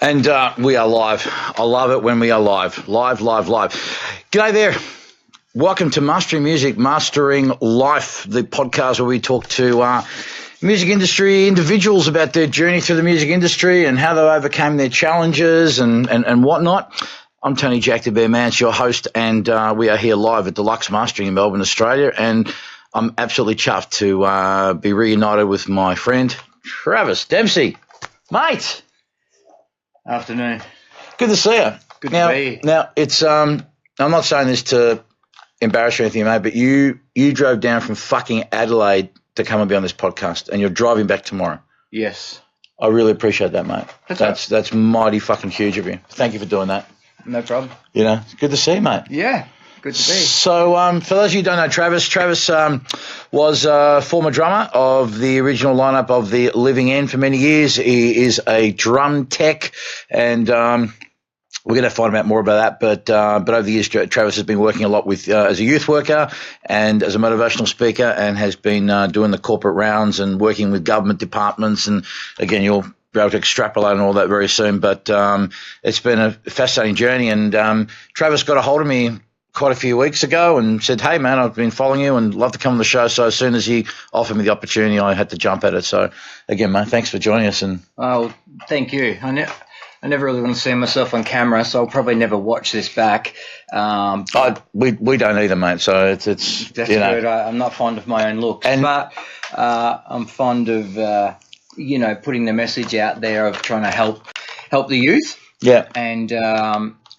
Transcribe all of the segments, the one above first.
And we are live. I love it when we are live. Live. G'day there. Welcome to Mastering Music, Mastering Life, the podcast where we talk to music industry individuals about their journey through the music industry and how they overcame their challenges and whatnot. I'm Tony Jack the Bear Mance, your host, and we are here live at Deluxe Mastering in Melbourne, Australia. And I'm absolutely chuffed to be reunited with my friend, Travis Demsey. Mate! Afternoon. Good to see you. Good to be here. Now, it's I'm not saying this to embarrass you or anything, mate, but you drove down from fucking Adelaide to come and be on this podcast, and you're driving back tomorrow. Yes. I really appreciate that, mate. That's mighty fucking huge of you. Thank you for doing that. No problem. You know, it's good to see you, mate. Yeah, good to be. So, for those of you who don't know Travis was a former drummer of the original lineup of the Living End for many years. He is a drum tech, and we're going to find out more about that. But over the years, Travis has been working a lot with as a youth worker and as a motivational speaker, and has been doing the corporate rounds and working with government departments. And again, you'll be able to extrapolate on all that very soon. But it's been a fascinating journey. And Travis got a hold of me quite a few weeks ago and said, "Hey, man, I've been following you and love to come on the show." So as soon as he offered me the opportunity, I had to jump at it. So again, man, thanks for joining us. And oh, thank you. I never really want to see myself on camera, so I'll probably never watch this back. We don't either, mate. So it's that's you know. good. I'm not fond of my own looks, but I'm fond of putting the message out there of trying to help the youth. Yeah. And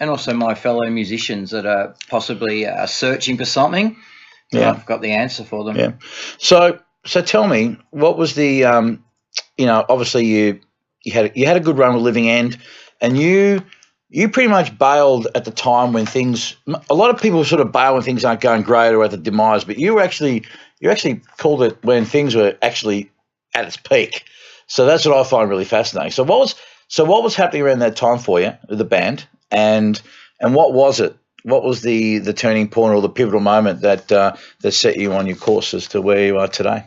also my fellow musicians that are possibly searching for something. Yeah. I've got the answer for them. Yeah. So tell me, what was the obviously you had a good run with Living End, and you pretty much bailed at the time when things. A lot of people sort of bail when things aren't going great or at the demise, but you actually called it when things were actually at its peak. So that's what I find really fascinating. So what was happening around that time for you with the band, and what was it? What was the turning point or the pivotal moment that set you on your course as to where you are today?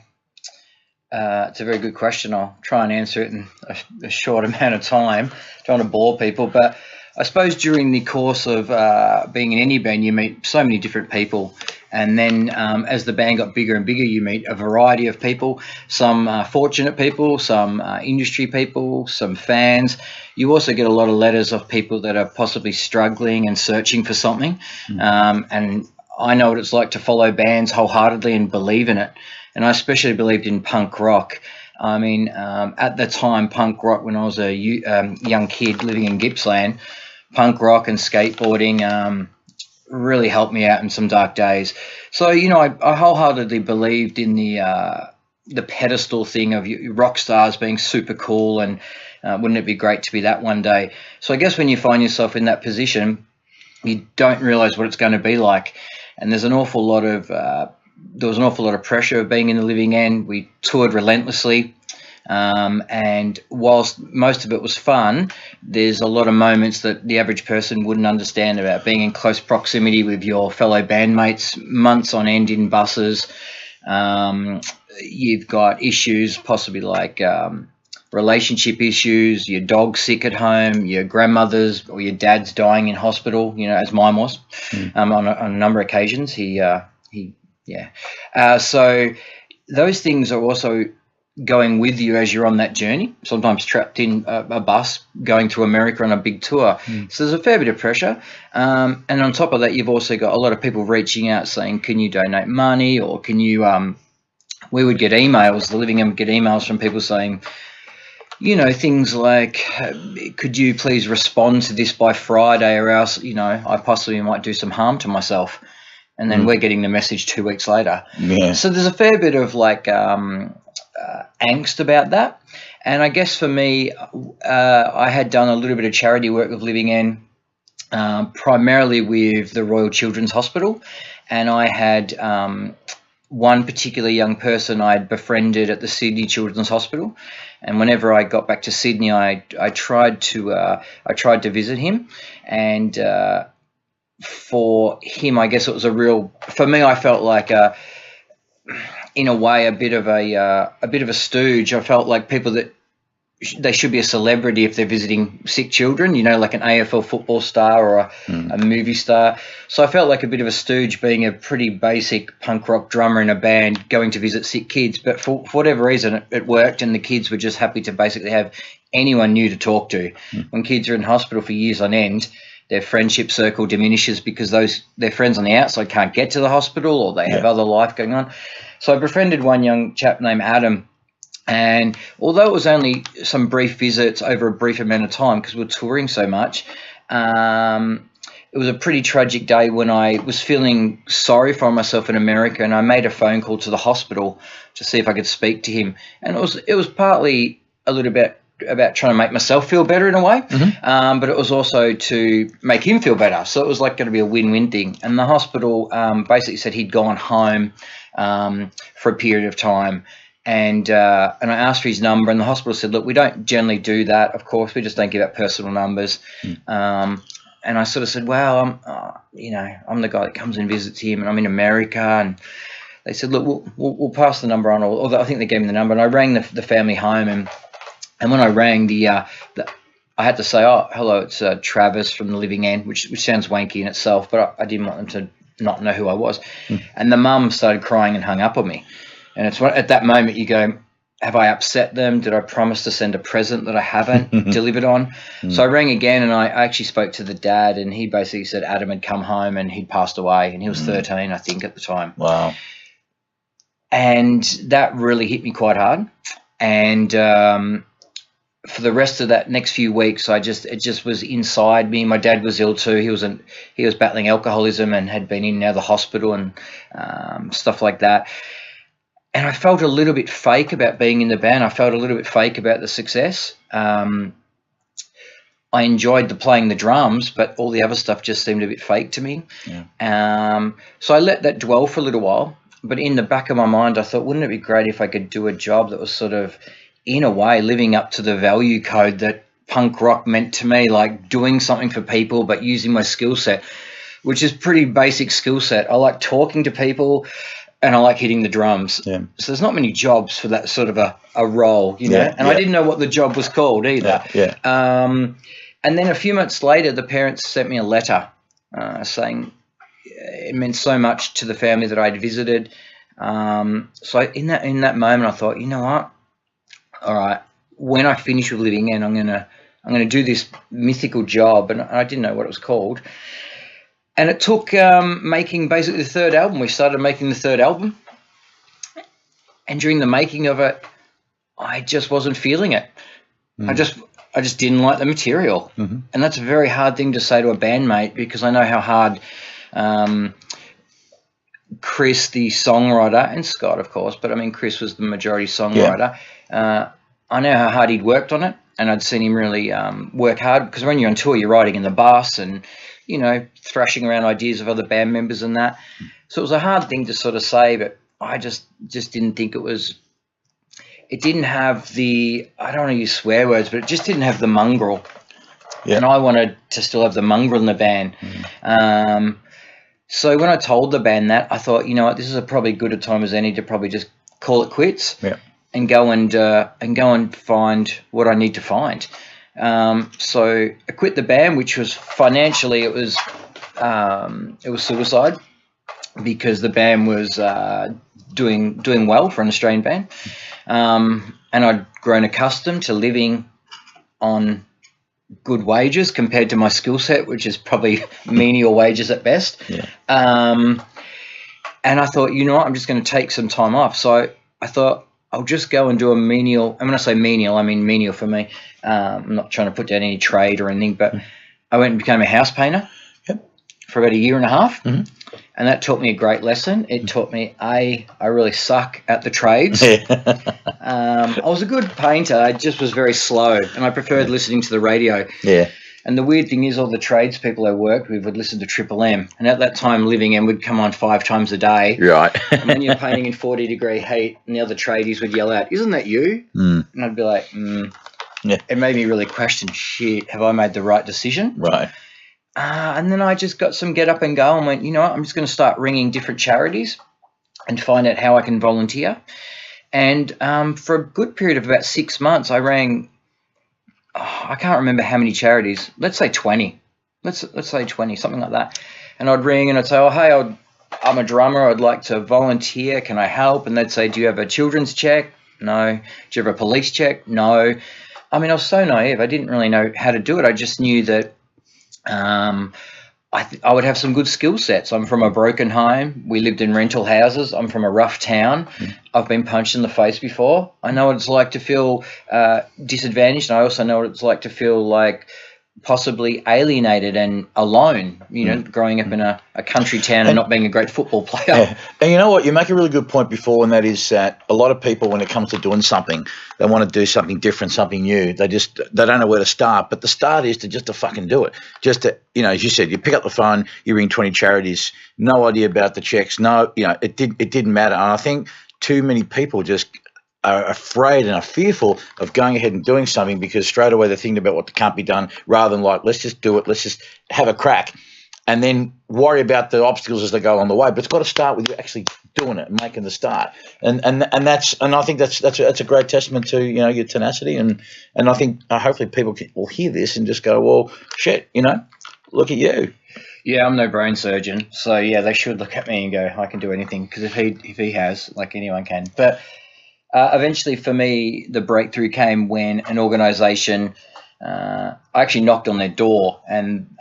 It's a very good question. I'll try and answer it in a short amount of time, trying to bore people. But I suppose during the course of being in any band, you meet so many different people. And then as the band got bigger and bigger, you meet a variety of people, some fortunate people, some industry people, some fans. You also get a lot of letters of people that are possibly struggling and searching for something. And I know what it's like to follow bands wholeheartedly and believe in it. And I especially believed in punk rock. I mean, at the time, punk rock, when I was a young kid living in Gippsland, punk rock and skateboarding really helped me out in some dark days. So, I wholeheartedly believed in the pedestal thing of rock stars being super cool, and wouldn't it be great to be that one day? So I guess when you find yourself in that position, you don't realize what it's going to be like. And there's an awful lot of there was an awful lot of pressure of being in the Living End. We toured relentlessly, and whilst most of it was fun, there's a lot of moments that the average person wouldn't understand about being in close proximity with your fellow bandmates, months on end in buses. You've got issues possibly like relationship issues, your dog's sick at home, your grandmother's or your dad's dying in hospital, as mine was. On a number of occasions. So those things are also going with you as you're on that journey, sometimes trapped in a bus going to America on a big tour. So there's a fair bit of pressure. And on top of that, you've also got a lot of people reaching out saying, can you donate money, or can you we would get emails, the Living End would get emails from people saying, things like, could you please respond to this by Friday, or else, I possibly might do some harm to myself. And then we're getting the message 2 weeks later. Yeah. So there's a fair bit of angst about that. And I guess for me, I had done a little bit of charity work with Living End, primarily with the Royal Children's Hospital. And I had one particular young person I'd befriended at the Sydney Children's Hospital. And whenever I got back to Sydney, I tried to visit him. And for him, I guess it was for me, I felt like in a way a bit of a stooge. I felt like people that they should be a celebrity if they're visiting sick children, you know, like an AFL football star or a movie star. So I felt like a bit of a stooge being a pretty basic punk rock drummer in a band going to visit sick kids. But for whatever reason, it worked, and the kids were just happy to basically have anyone new to talk to. When kids are in hospital for years on end, their friendship circle diminishes because their friends on the outside can't get to the hospital, or they have other life going on. So I befriended one young chap named Adam. And although it was only some brief visits over a brief amount of time because we were touring so much, it was a pretty tragic day when I was feeling sorry for myself in America, and I made a phone call to the hospital to see if I could speak to him. And it was partly a little bit about trying to make myself feel better in a way, but it was also to make him feel better. So it was like going to be a win-win thing. And the hospital basically said he'd gone home for a period of time. And I asked for his number, and the hospital said, look, we don't generally do that. Of course, we just don't give out personal numbers. And I sort of said, well, I'm the guy that comes and visits him, and I'm in America. And they said, look, we'll pass the number on. Or I think they gave me the number, and I rang the family home. And when I rang, I had to say, oh, hello, it's Travis from the Living End, which sounds wanky in itself, but I didn't want them to not know who I was. And the mum started crying and hung up on me. And it's at that moment you go, have I upset them? Did I promise to send a present that I haven't delivered on? So I rang again, and I actually spoke to the dad, and he basically said Adam had come home and he'd passed away, and he was 13, I think, at the time. Wow. And that really hit me quite hard. And for the rest of that next few weeks, it just was inside me. My dad was ill too. He was battling alcoholism and had been in the hospital and stuff like that. And I felt a little bit fake about being in the band. I felt a little bit fake about the success. I enjoyed playing the drums, but all the other stuff just seemed a bit fake to me. Yeah. So I let that dwell for a little while. But in the back of my mind, I thought, wouldn't it be great if I could do a job that was sort of, in a way, living up to the value code that punk rock meant to me, like doing something for people but using my skill set, which is pretty basic skill set. I like talking to people, and I like hitting the drums. Yeah. So there's not many jobs for that sort of a role, you know. And I didn't know what the job was called either. And then a few months later, the parents sent me a letter saying it meant so much to the family that I'd visited. So in that moment, I thought, you know what? All right, when I finish with Living End, I'm gonna do this mythical job, and I didn't know what it was called. And it took making basically the third album. We started making the third album, and during the making of it, I just wasn't feeling it. I just didn't like the material, and that's a very hard thing to say to a bandmate, because I know how hard Chris, the songwriter, and Scott, of course, but I mean Chris was the majority songwriter. I know how hard he'd worked on it, and I'd seen him really work hard, because when you're on tour, you're riding in the bus and, you know, thrashing around ideas of other band members and that. So it was a hard thing to sort of say, but I just didn't think it didn't have the, I don't want to use swear words, but it just didn't have the mongrel. Yeah. And I wanted to still have the mongrel in the band. So when I told the band that, I thought, you know what, this is probably good a time as any to probably just call it quits. Yeah. And go and find what I need to find. So I quit the band, which was financially it was suicide, because the band was doing well for an Australian band, and I'd grown accustomed to living on good wages compared to my skill set, which is probably menial wages at best. Yeah. And I thought, you know what, I'm just going to take some time off. So I thought, I'll just go and do a menial. And when I say menial, I mean menial for me. I'm not trying to put down any trade or anything, but I went and became a house painter for about a year and a half. And that taught me a great lesson. It taught me, I really suck at the trades. I was a good painter. I just was very slow, and I preferred listening to the radio. Yeah. And the weird thing is, all the tradespeople I worked with would listen to Triple M. And at that time, Living End would come on 5 times a day. Right. And when you're painting in 40-degree heat, and the other tradies would yell out, "Isn't that you?" And I'd be like, Yeah. It made me really question, shit, have I made the right decision? Right. And then I just got some get up and go and went, you know what, I'm just going to start ringing different charities and find out how I can volunteer. And for a good period of about 6 months, I rang I can't remember how many charities. Let's say 20. Let's say 20, something like that. And I'd ring and I'd say, oh, hey, I'm a drummer. I'd like to volunteer. Can I help? And they'd say, do you have a children's check? No. Do you have a police check? No. I mean, I was so naive. I didn't really know how to do it. I just knew that I would have some good skill sets. I'm from a broken home. We lived in rental houses. I'm from a rough town. I've been punched in the face before. I know what it's like to feel disadvantaged, and I also know what it's like to feel like possibly alienated and alone, growing up in a country town and not being a great football player. Yeah. And you know what? You make a really good point before, and that is that a lot of people, when it comes to doing something, they want to do something different, something new. They don't know where to start. But the start is to fucking do it. Just to, as you said, you pick up the phone, you ring 20 charities, no idea about the checks. No, it didn't matter. And I think too many people just are afraid and are fearful of going ahead and doing something because straight away they're thinking about what can't be done rather than like, let's just do it, let's just have a crack and then worry about the obstacles as they go along the way. But it's got to start with you actually doing it and making the start. And I think that's a great testament to, your tenacity. And I think hopefully people will hear this and just go, well, shit, look at you. Yeah, I'm no brain surgeon. So, yeah, they should look at me and go, I can do anything because if he has, like anyone can. But eventually, for me, the breakthrough came when an organisation, I actually knocked on their door, and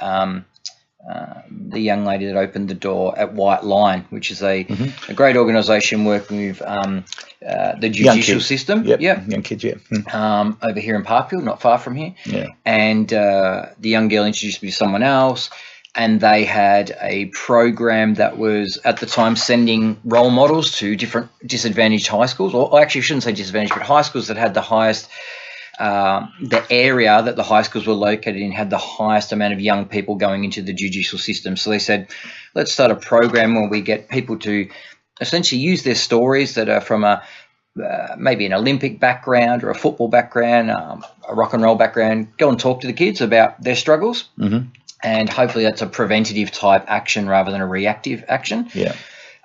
the young lady that opened the door at White Line, which is a great organisation working with the judicial system. Yep. Young kids, yeah. Over here in Parkfield, not far from here. Yeah. And the young girl introduced me to someone else. And they had a program that was, at the time, sending role models to different disadvantaged high schools. Or actually, I shouldn't say disadvantaged, but high schools that had the highest, the area that the high schools were located in had the highest amount of young people going into the judicial system. So they said, let's start a program where we get people to essentially use their stories that are from maybe an Olympic background or a football background, a rock and roll background, go and talk to the kids about their struggles. Mm-hmm. And hopefully that's a preventative type action rather than a reactive action. Yeah.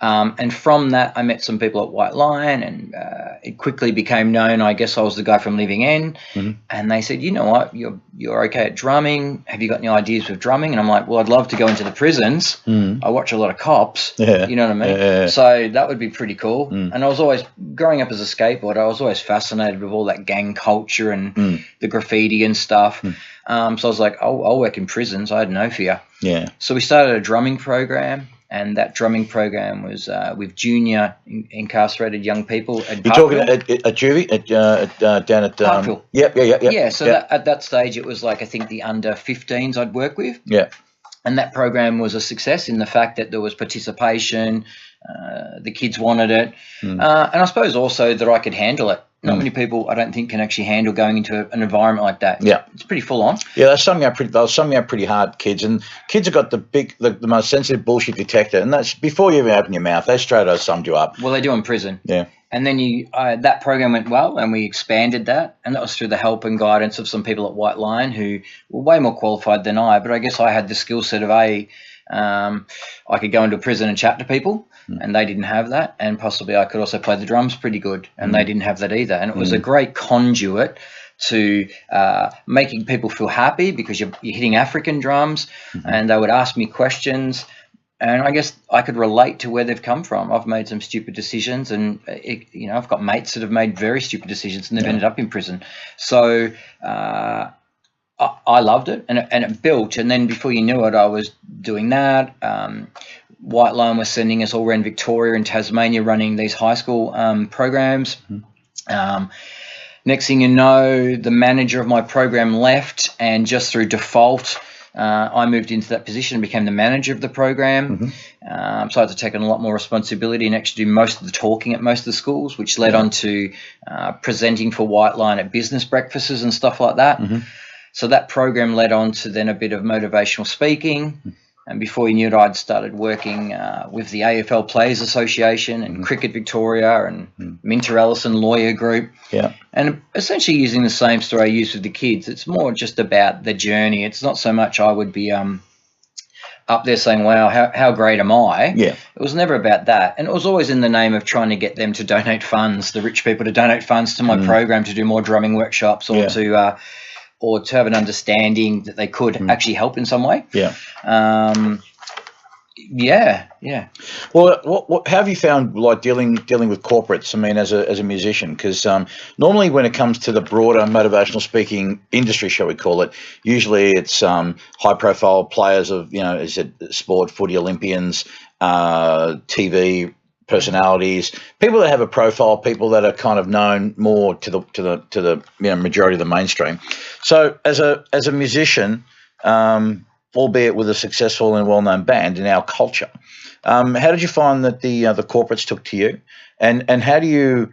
And from that, I met some people at White Lion, and it quickly became known, I guess I was the guy from Living End. Mm-hmm. And they said, you know what, you're okay at drumming. Have you got any ideas with drumming? And I'm like, well, I'd love to go into the prisons. Mm. I watch a lot of cops. Yeah. You know what I mean? Yeah. So that would be pretty cool. Mm. And I was always, growing up as a skateboarder, I was always fascinated with all that gang culture and the graffiti and stuff. So I was like, I'll work in prisons. I had no fear. Yeah. So we started a drumming program. And that drumming program was with junior incarcerated young people at You're talking at juvie, down at Parkville. Yep. Yeah, so at that stage it was like I think the under 15s I'd work with. Yeah. And that program was a success in the fact that there was participation, the kids wanted it, and I suppose also that I could handle it. Not many people, I don't think, can actually handle going into an environment like that. Yeah, it's pretty full on. Yeah, they were summing out pretty hard, kids, and kids have got the most sensitive bullshit detector, and that's before you even open your mouth. They straight out summed you up. Well, they do in prison. Yeah. And then that program went well, and we expanded that, and that was through the help and guidance of some people at White Lion who were way more qualified than I. But I guess I had the skill set of I could go into a prison and chat to people, and they didn't have that, and possibly I could also play the drums pretty good, and they didn't have that either. And it was a great conduit to making people feel happy because you're hitting African drums, and they would ask me questions. And I guess I could relate to where they've come from. I've made some stupid decisions, and I've got mates that have made very stupid decisions, and they've ended up in prison. So I loved it, and it built. And then before you knew it, I was doing that. White Lion was sending us all around Victoria and Tasmania, running these high school programs. Next thing you know, the manager of my program left, and just through default, I moved into that position and became the manager of the program. So I had to take on a lot more responsibility and actually do most of the talking at most of the schools, which led on to presenting for White Lion at business breakfasts and stuff like that. So that program led on to then a bit of motivational speaking. And before you knew it, I'd started working with the AFL Players Association and Cricket Victoria and Minter Ellison Lawyer Group. Yeah. And essentially using the same story I used with the kids. It's more just about the journey. It's not so much I would be up there saying, wow, how great am I? Yeah. It was never about that. And it was always in the name of trying to get them to donate funds, the rich people to donate funds to my program, to do more drumming workshops or to or to have an understanding that they could actually help in some way. Yeah. Yeah. Well, how have you found like dealing with corporates? I mean, as a musician, because normally when it comes to the broader motivational speaking industry, shall we call it, usually it's high profile players of, you know, is it sport, footy, Olympians, TV personalities, people that have a profile, people that are kind of known more to the you know, majority of the mainstream. So as a musician, albeit with a successful and well-known band in our culture, how did you find that the corporates took to you, and how do you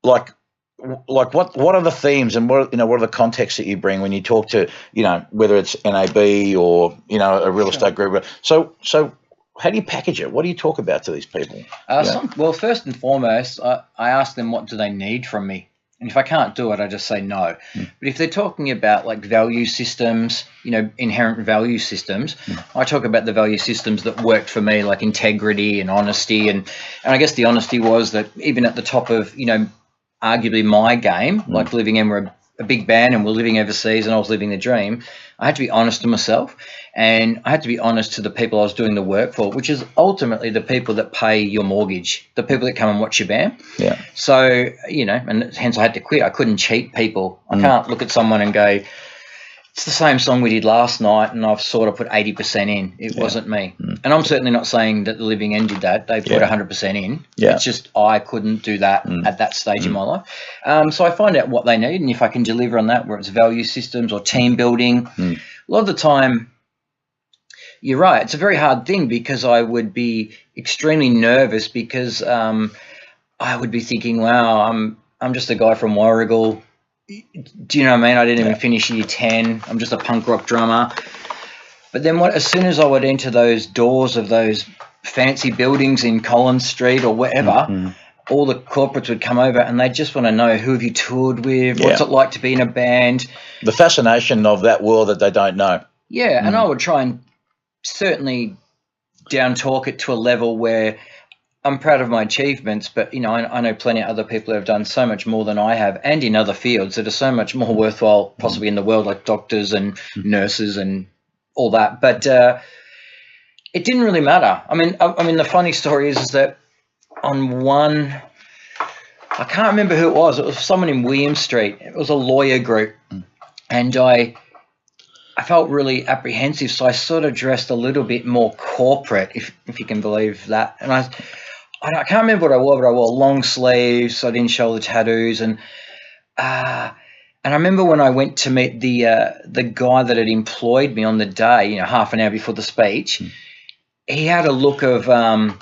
like what are the themes and what are the contexts that you bring when you talk to, you know, whether it's NAB or, you know, a real estate group? So how do you package it? What do you talk about to these people? Well, first and foremost, I ask them what do they need from me. And if I can't do it, I just say no. But if they're talking about like value systems, you know, inherent value systems, I talk about the value systems that worked for me, like integrity and honesty. And I guess the honesty was that even at the top of, you know, arguably my game, like Living In, we're a big band and we're living overseas and I was living the dream, I had to be honest to myself and I had to be honest to the people I was doing the work for, which is ultimately the people that pay your mortgage, the people that come and watch your band. Yeah. So, you know, and hence I had to quit. I couldn't cheat people. I can't look at someone and go, it's the same song we did last night and I've sort of put 80% in. It wasn't me. And I'm certainly not saying that the Living End did that. They put 100% in. Yeah. It's just I couldn't do that at that stage in my life. So I find out what they need, and if I can deliver on that, where it's value systems or team building, a lot of the time, you're right, it's a very hard thing because I would be extremely nervous because I would be thinking, wow, I'm just a guy from Warrigal. Do you know what I mean? I didn't even finish year 10. I'm just a punk rock drummer. But then as soon as I would enter those doors of those fancy buildings in Collins Street or wherever, all the corporates would come over and they just want to know, who have you toured with? What's it like to be in a band? The fascination of that world that they don't know. Yeah, and I would try and certainly down talk it to a level where I'm proud of my achievements, but, you know, I know plenty of other people who have done so much more than I have, and in other fields that are so much more worthwhile possibly in the world, like doctors and nurses and all that. But it didn't really matter. I mean, the funny story is that on one, I can't remember who it was. It was someone in William Street. It was a lawyer group, and I felt really apprehensive, so I sort of dressed a little bit more corporate, if you can believe that. And I can't remember what I wore, but I wore long sleeves, so I didn't show the tattoos. And I remember when I went to meet the guy that had employed me on the day, you know, half an hour before the speech, he had a look of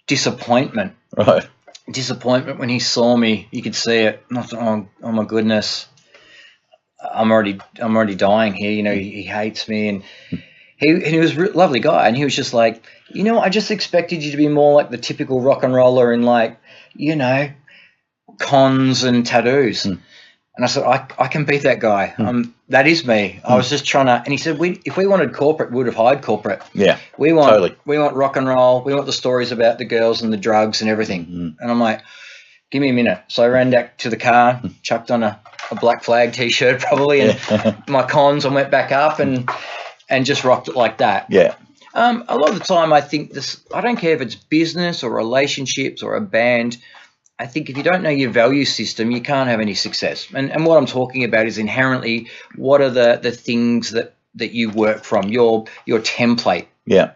disappointment. Right. Disappointment when he saw me. You could see it. And I thought, oh my goodness, I'm already dying here. You know, he hates me, and he was a lovely guy, and he was just like, you know, I just expected you to be more like the typical rock and roller in, like, you know, cons and tattoos. And I said, I can beat that guy. That is me. I was just trying to. And he said, if we wanted corporate, we would have hired corporate. Yeah, we want rock and roll. We want the stories about the girls and the drugs and everything. And I'm like, give me a minute. So I ran back to the car, chucked on a Black Flag T-shirt probably, and my cons, and went back up and just rocked it like that. Yeah. A lot of the time I think I don't care if it's business or relationships or a band, I think if you don't know your value system, you can't have any success. And what I'm talking about is inherently what are the things that you work from, your template. Yeah.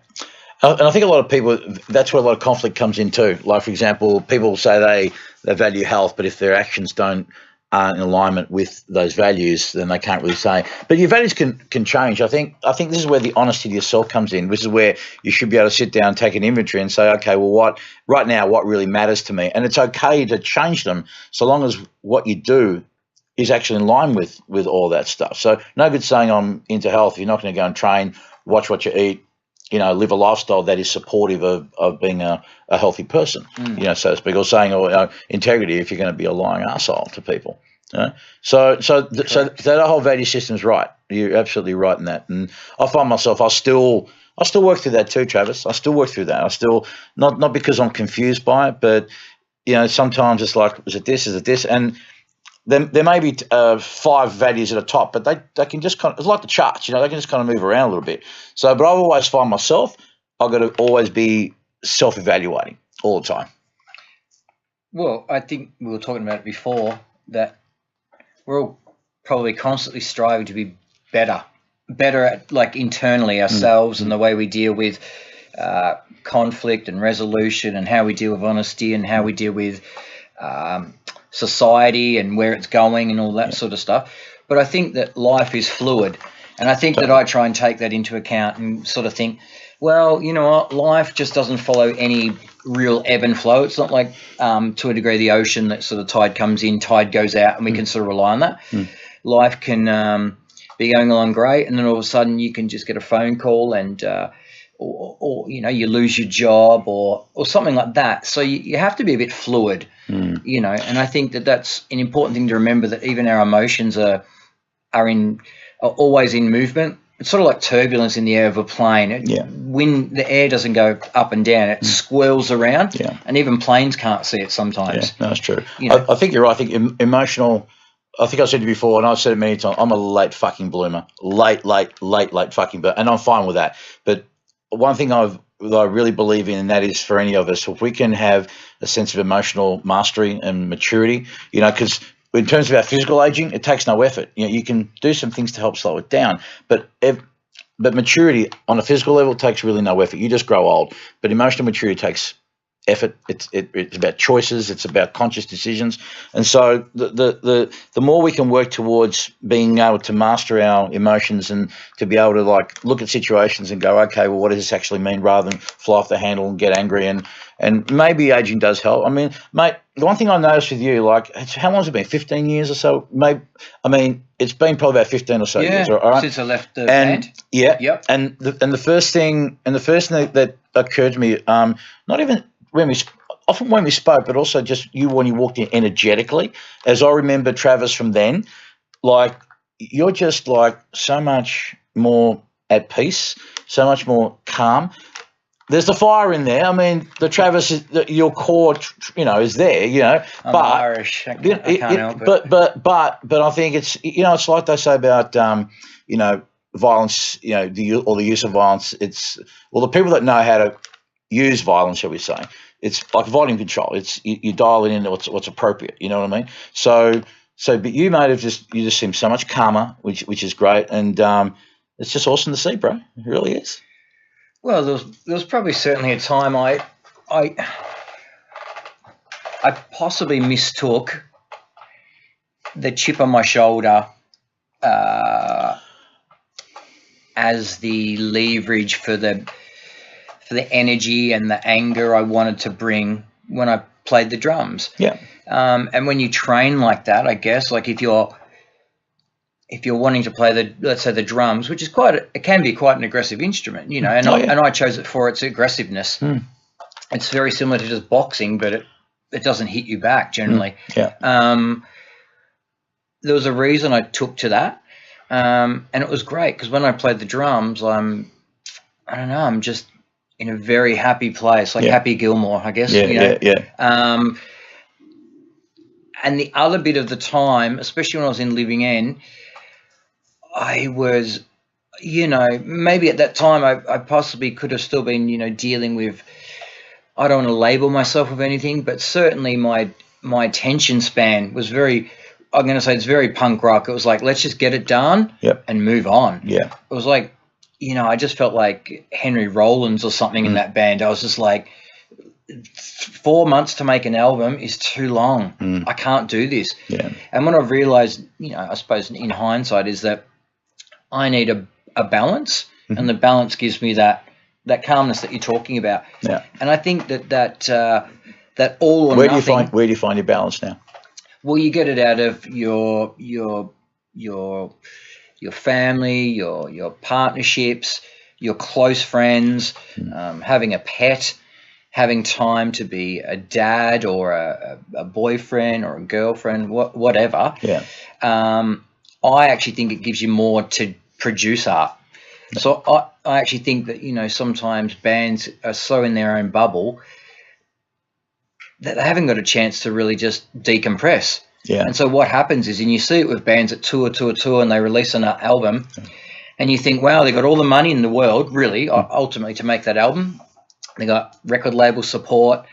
And I think a lot of people, that's where a lot of conflict comes in too. Like, for example, people say they value health, but if their actions aren't in alignment with those values, then they can't really say. But your values can change. I think this is where the honesty to yourself comes in. This is where you should be able to sit down, take an inventory and say, okay, well, what really matters to me? And it's okay to change them so long as what you do is actually in line with all that stuff. So no good saying I'm into health if you're not going to go and train, watch what you eat, you know, live a lifestyle that is supportive of being a healthy person, you know, so to speak, or saying, integrity if you're going to be a lying arsehole to people. You know? So that whole value system's right. You're absolutely right in that. And I find myself, I still work through that too, Travis. I still work through that. I still, not because I'm confused by it, but, you know, sometimes it's like, is it this? And there may be 5 values at the top, but they can just kind of, it's like the charts, they can just kind of move around a little bit. So, but I've always find myself, I've got to always be self-evaluating all the time. Well, I think we were talking about it before, that we're all probably constantly striving to be better at, like, internally ourselves and the way we deal with conflict and resolution, and how we deal with honesty, and how we deal with society and where it's going and all that sort of stuff. But I think that life is fluid, and I think that I try and take that into account and sort of think, well, you know what, life just doesn't follow any real ebb and flow. It's not like, to a degree, the ocean, that sort of tide comes in, tide goes out, and we can sort of rely on that. Life can be going along great, and then all of a sudden you can just get a phone call, and or you lose your job or something like that. So you have to be a bit fluid, and I think that that's an important thing to remember, that even our emotions are always in movement. It's sort of like turbulence in the air of a plane. When the air doesn't go up and down, it swirls around, and even planes can't see it sometimes. Yeah, that's true. I think you're right. I think emotional. I think I said to you before, and I've said it many times, I'm a late fucking bloomer. Late fucking bloomer. And I'm fine with that. But one thing that I really believe in, and that is for any of us, if we can have a sense of emotional mastery and maturity, because in terms of our physical aging, it takes no effort. You can do some things to help slow it down, but maturity on a physical level takes really no effort. You just grow old. But emotional maturity takes effort. It's about choices. It's about conscious decisions. And so the more we can work towards being able to master our emotions, and to be able to, like, look at situations and go, okay, well, what does this actually mean, rather than fly off the handle and get angry. And maybe aging does help. I mean, mate, the one thing I noticed with you, like, how long has it been? 15 years or so? Maybe. I mean, it's been probably about 15 or so years. All right? Since I left the band. Yeah. Yep. And the first thing that occurred to me, not even when we spoke, but also just when you walked in energetically, as I remember Travis from then, like, you're just, like, so much more at peace, so much more calm. There's the fire in there. I mean, the Travis, your core, is there. I'm but Irish. I can't help it. But I think it's, it's like they say about, violence, the use of violence. It's, well, the people that know how to use violence, shall we say, it's like volume control. It's you dial it in what's appropriate. You know what I mean? So, but you, mate, you just seem so much calmer, which is great, and it's just awesome to see, bro. It really is. Well, there was probably certainly a time I possibly mistook the chip on my shoulder as the leverage for the energy and the anger I wanted to bring when I played the drums. Yeah. And when you train like that, I guess, like if you're wanting to play let's say the drums, which is it can be quite an aggressive instrument, and I chose it for its aggressiveness. It's very similar to just boxing, but it doesn't hit you back generally. Yeah. There was a reason I took to that, and it was great, because when I played the drums, I'm just in a very happy place, like Happy Gilmore, I guess. Yeah. And the other bit of the time, especially when I was in Living End, I was, maybe at that time I possibly could have still been, dealing with, I don't want to label myself with anything, but certainly my attention span was very, I'm going to say it's very punk rock. It was like, let's just get it done and move on. Yeah. It was like, I just felt like Henry Rollins or something in that band. I was just like, 4 months to make an album is too long. I can't do this. Yeah. And what I've realized, I suppose in hindsight, is that I need a balance, and the balance gives me that calmness that you're talking about. Yeah. And I think that all or nothing. Where do you find your balance now? Well, you get it out of your family, your partnerships, your close friends, having a pet, having time to be a dad or a boyfriend or a girlfriend, whatever. Yeah. I actually think it gives you more to produce art. So I actually think that, sometimes bands are so in their own bubble that they haven't got a chance to really just decompress. Yeah. And so what happens is, and you see it with bands that tour, and they release an album, and you think, wow, they got all the money in the world, really, ultimately, to make that album. They got record label support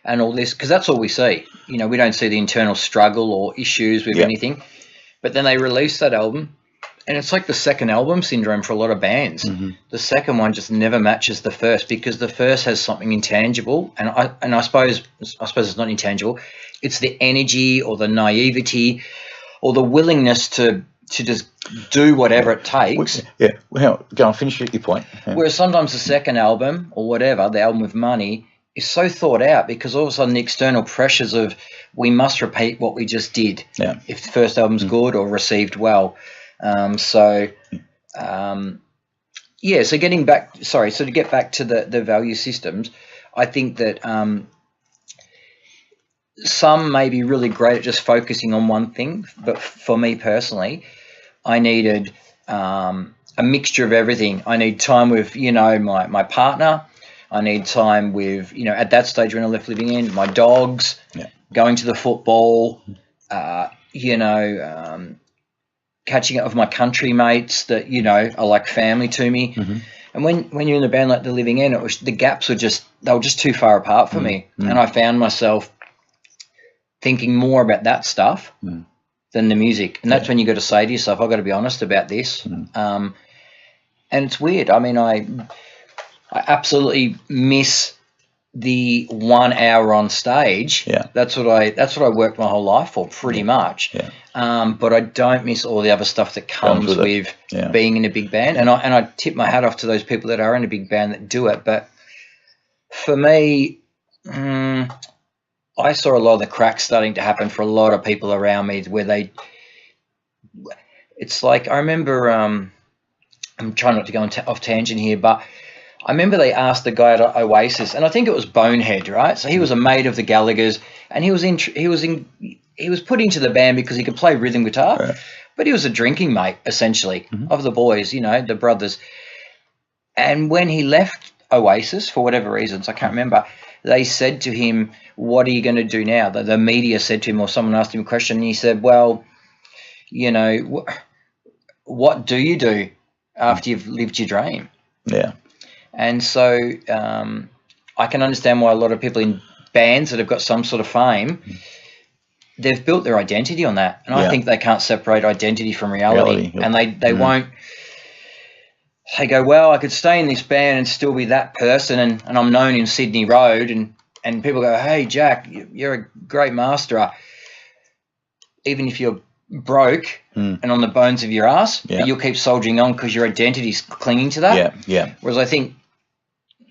and all this, because that's all we see. You know, we don't see the internal struggle or issues with anything. But then they release that album, and it's like the second album syndrome for a lot of bands. The second one just never matches the first, because the first has something intangible, and I suppose it's not intangible. It's the energy or the naivety or the willingness to just do whatever it takes. Yeah. Well, go on, finish your point. Yeah. Whereas sometimes the second album or whatever, the album with money, is so thought out, because all of a sudden the external pressures of we must repeat what we just did if the first album's good or received well. So getting back, to get back to the value systems, I think that some may be really great at just focusing on one thing, but for me personally, I needed a mixture of everything. I need time with, my partner. I need time with, at that stage when I left living in, my dogs, going to the football, catching up with my country mates that, are like family to me. And when you're in a band like the Living End, the gaps were just too far apart for me. And I found myself thinking more about that stuff than the music. And that's when you got to say to yourself, I've got to be honest about this. And it's weird. I mean, I absolutely miss the 1 hour on stage. That's what I worked my whole life for, pretty much. But I don't miss all the other stuff that comes with being in a big band. And I tip my hat off to those people that are in a big band that do it. But for me, I saw a lot of the cracks starting to happen for a lot of people around me, where it's like, I remember, I'm trying not to go off tangent here, but I remember they asked the guy at Oasis, and I think it was Bonehead, right? So he was a mate of the Gallaghers, and he was put into the band because he could play rhythm guitar, but he was a drinking mate, essentially, of the boys, the brothers. And when he left Oasis, for whatever reasons, I can't remember, they said to him, what are you going to do now? The media said to him, or someone asked him a question, and he said, well, what do you do after you've lived your dream? And so I can understand why a lot of people in bands that have got some sort of fame, they've built their identity on that. And I think they can't separate identity from reality. And they won't. They go, well, I could stay in this band and still be that person, and I'm known in Sydney Road, and people go, hey, Jack, you're a great masterer. Even if you're broke and on the bones of your ass, but you'll keep soldiering on because your identity's clinging to that. Whereas I think,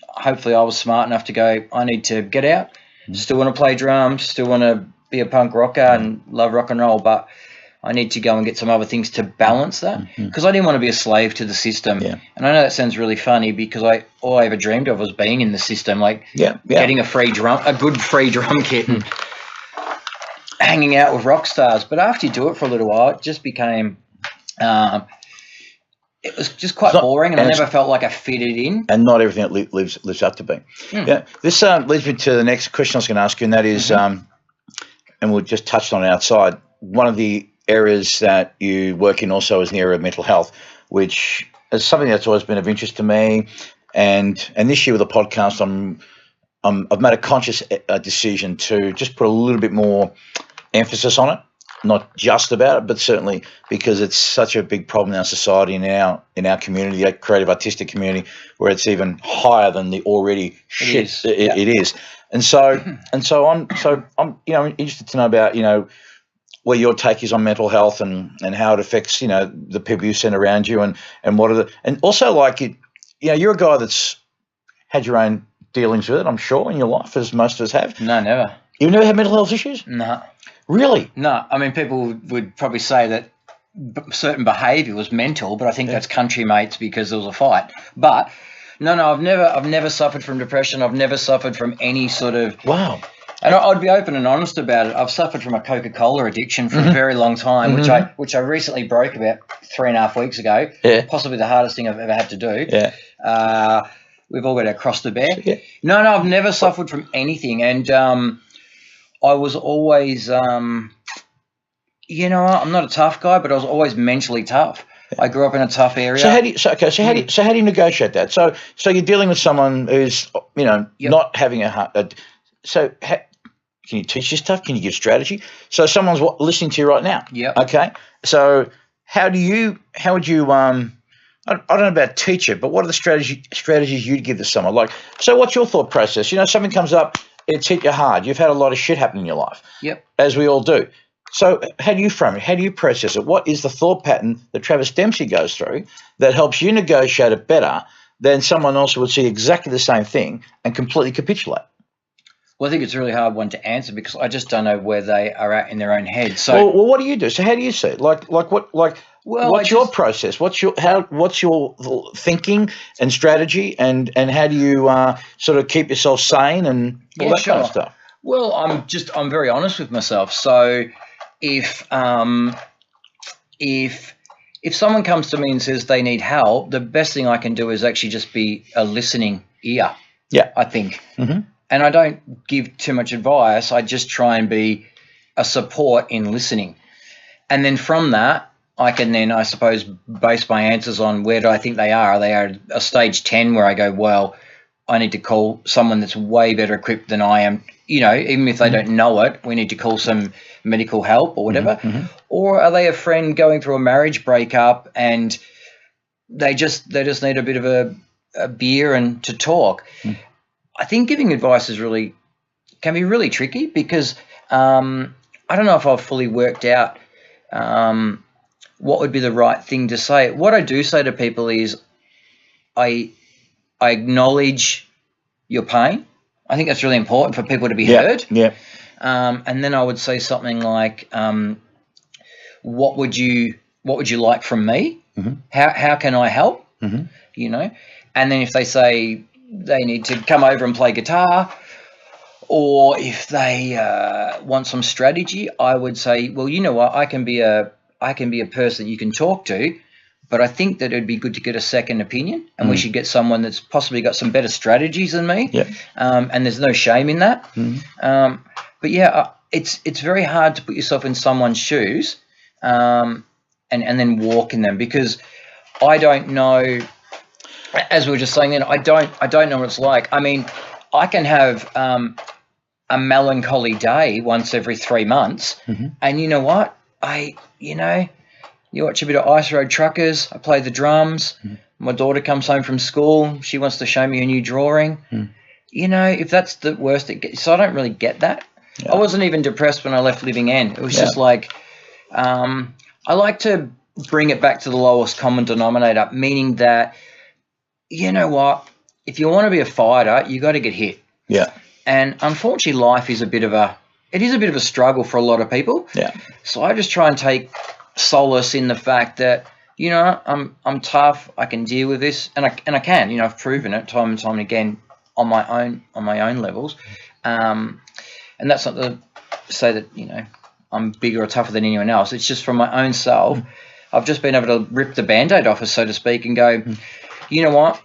hopefully I was smart enough to go, I need to get out, still want to play drums, still want to be a punk rocker and love rock and roll, but I need to go and get some other things to balance that, because I didn't want to be a slave to the system. And I know that sounds really funny, because all I ever dreamed of was being in the system, like getting a good free drum kit and hanging out with rock stars. But after you do it for a little while, it just became it was just quite boring, and I never felt like I fitted in. And not everything that lives up to being. This leads me to the next question I was going to ask you, and that is, and we just touched on it outside, one of the areas that you work in also is the area of mental health, which is something that's always been of interest to me. And this year with the podcast, I've made a conscious decision to just put a little bit more emphasis on it, not just about it, but certainly because it's such a big problem in our society, in our community, the creative artistic community, where it's even higher than the already shit it is. And so I'm interested to know about where your take is on mental health and how it affects the people you send around you, and what are the, and also like you're a guy that's had your own dealings with it, I'm sure, in your life, as most of us have. No, never. You've never had mental health issues? No. Really? No. I mean, people would probably say that certain behaviour was mental, but I think that's country mates because there was a fight. But no, I've never suffered from depression. I've never suffered from any sort of And I'd be open and honest about it. I've suffered from a Coca-Cola addiction for a very long time, which I recently broke about 3.5 weeks ago. Possibly the hardest thing I've ever had to do. We've all got our cross to bear. No, I've never suffered from anything, and I was always You know, I'm not a tough guy, but I was always mentally tough. I grew up in a tough area. So how do you negotiate that? So you're dealing with someone who's not having can you teach this stuff? Can you give strategy? So someone's listening to you right now. Yeah. Okay. So how would you I don't know about teach it, but what are the strategies you'd give to someone? Like, so what's your thought process? Something comes up, it's hit you hard. You've had a lot of shit happen in your life. Yep. As we all do. So how do you frame it? How do you process it? What is the thought pattern that Travis Demsey goes through that helps you negotiate it better than someone else who would see exactly the same thing and completely capitulate? Well, I think it's a really hard one to answer because I just don't know where they are at in their own head. So, well, what do you do? So how do you see it? What's your process? What's your thinking and strategy, and how do you sort of keep yourself sane and all that kind of stuff? Well, I'm very honest with myself. So if someone comes to me and says they need help, the best thing I can do is actually just be a listening ear. Yeah, I think. Mm-hmm. And I don't give too much advice. I just try and be a support in listening. And then from that, I can then, I suppose, base my answers on where do I think they are. Are they at a stage 10 where I go, well, I need to call someone that's way better equipped than I am. Even if they don't know it, we need to call some medical help or whatever. Mm-hmm. Or are they a friend going through a marriage breakup and they just need a bit of a beer and to talk? Mm. I think giving advice can be really tricky because I don't know if I've fully worked out what would be the right thing to say. What I do say to people is I acknowledge your pain. I think that's really important for people to be heard. Yeah. And then I would say something like, what would you like from me? Mm-hmm. How can I help? Mm-hmm. And then if they say they need to come over and play guitar, or if they want some strategy, I would say, well, you know what, I can be a person you can talk to, but I think that it'd be good to get a second opinion, and we should get someone that's possibly got some better strategies than me. Yeah. And there's no shame in that. Mm-hmm. But yeah, it's very hard to put yourself in someone's shoes, and then walk in them, because I don't know. As we were just saying then, I don't know what it's like. I mean, I can have a melancholy day once every 3 months, and you know what? You watch a bit of Ice Road Truckers. I play the drums. My daughter comes home from school. She wants to show me a new drawing. If that's the worst it gets. So I don't really get that. Yeah. I wasn't even depressed when I left Living End. It was just like, I like to bring it back to the lowest common denominator, meaning that, you know what, if you want to be a fighter, you got to get hit. Yeah. And unfortunately, life is a bit of a struggle for a lot of people. Yeah. So I just try and take solace in the fact that, I'm tough. I can deal with this, and I can. I've proven it time and time again on my own levels. And that's not to say that I'm bigger or tougher than anyone else. It's just from my own self. I've just been able to rip the Band-Aid off, so to speak, and go, you know what?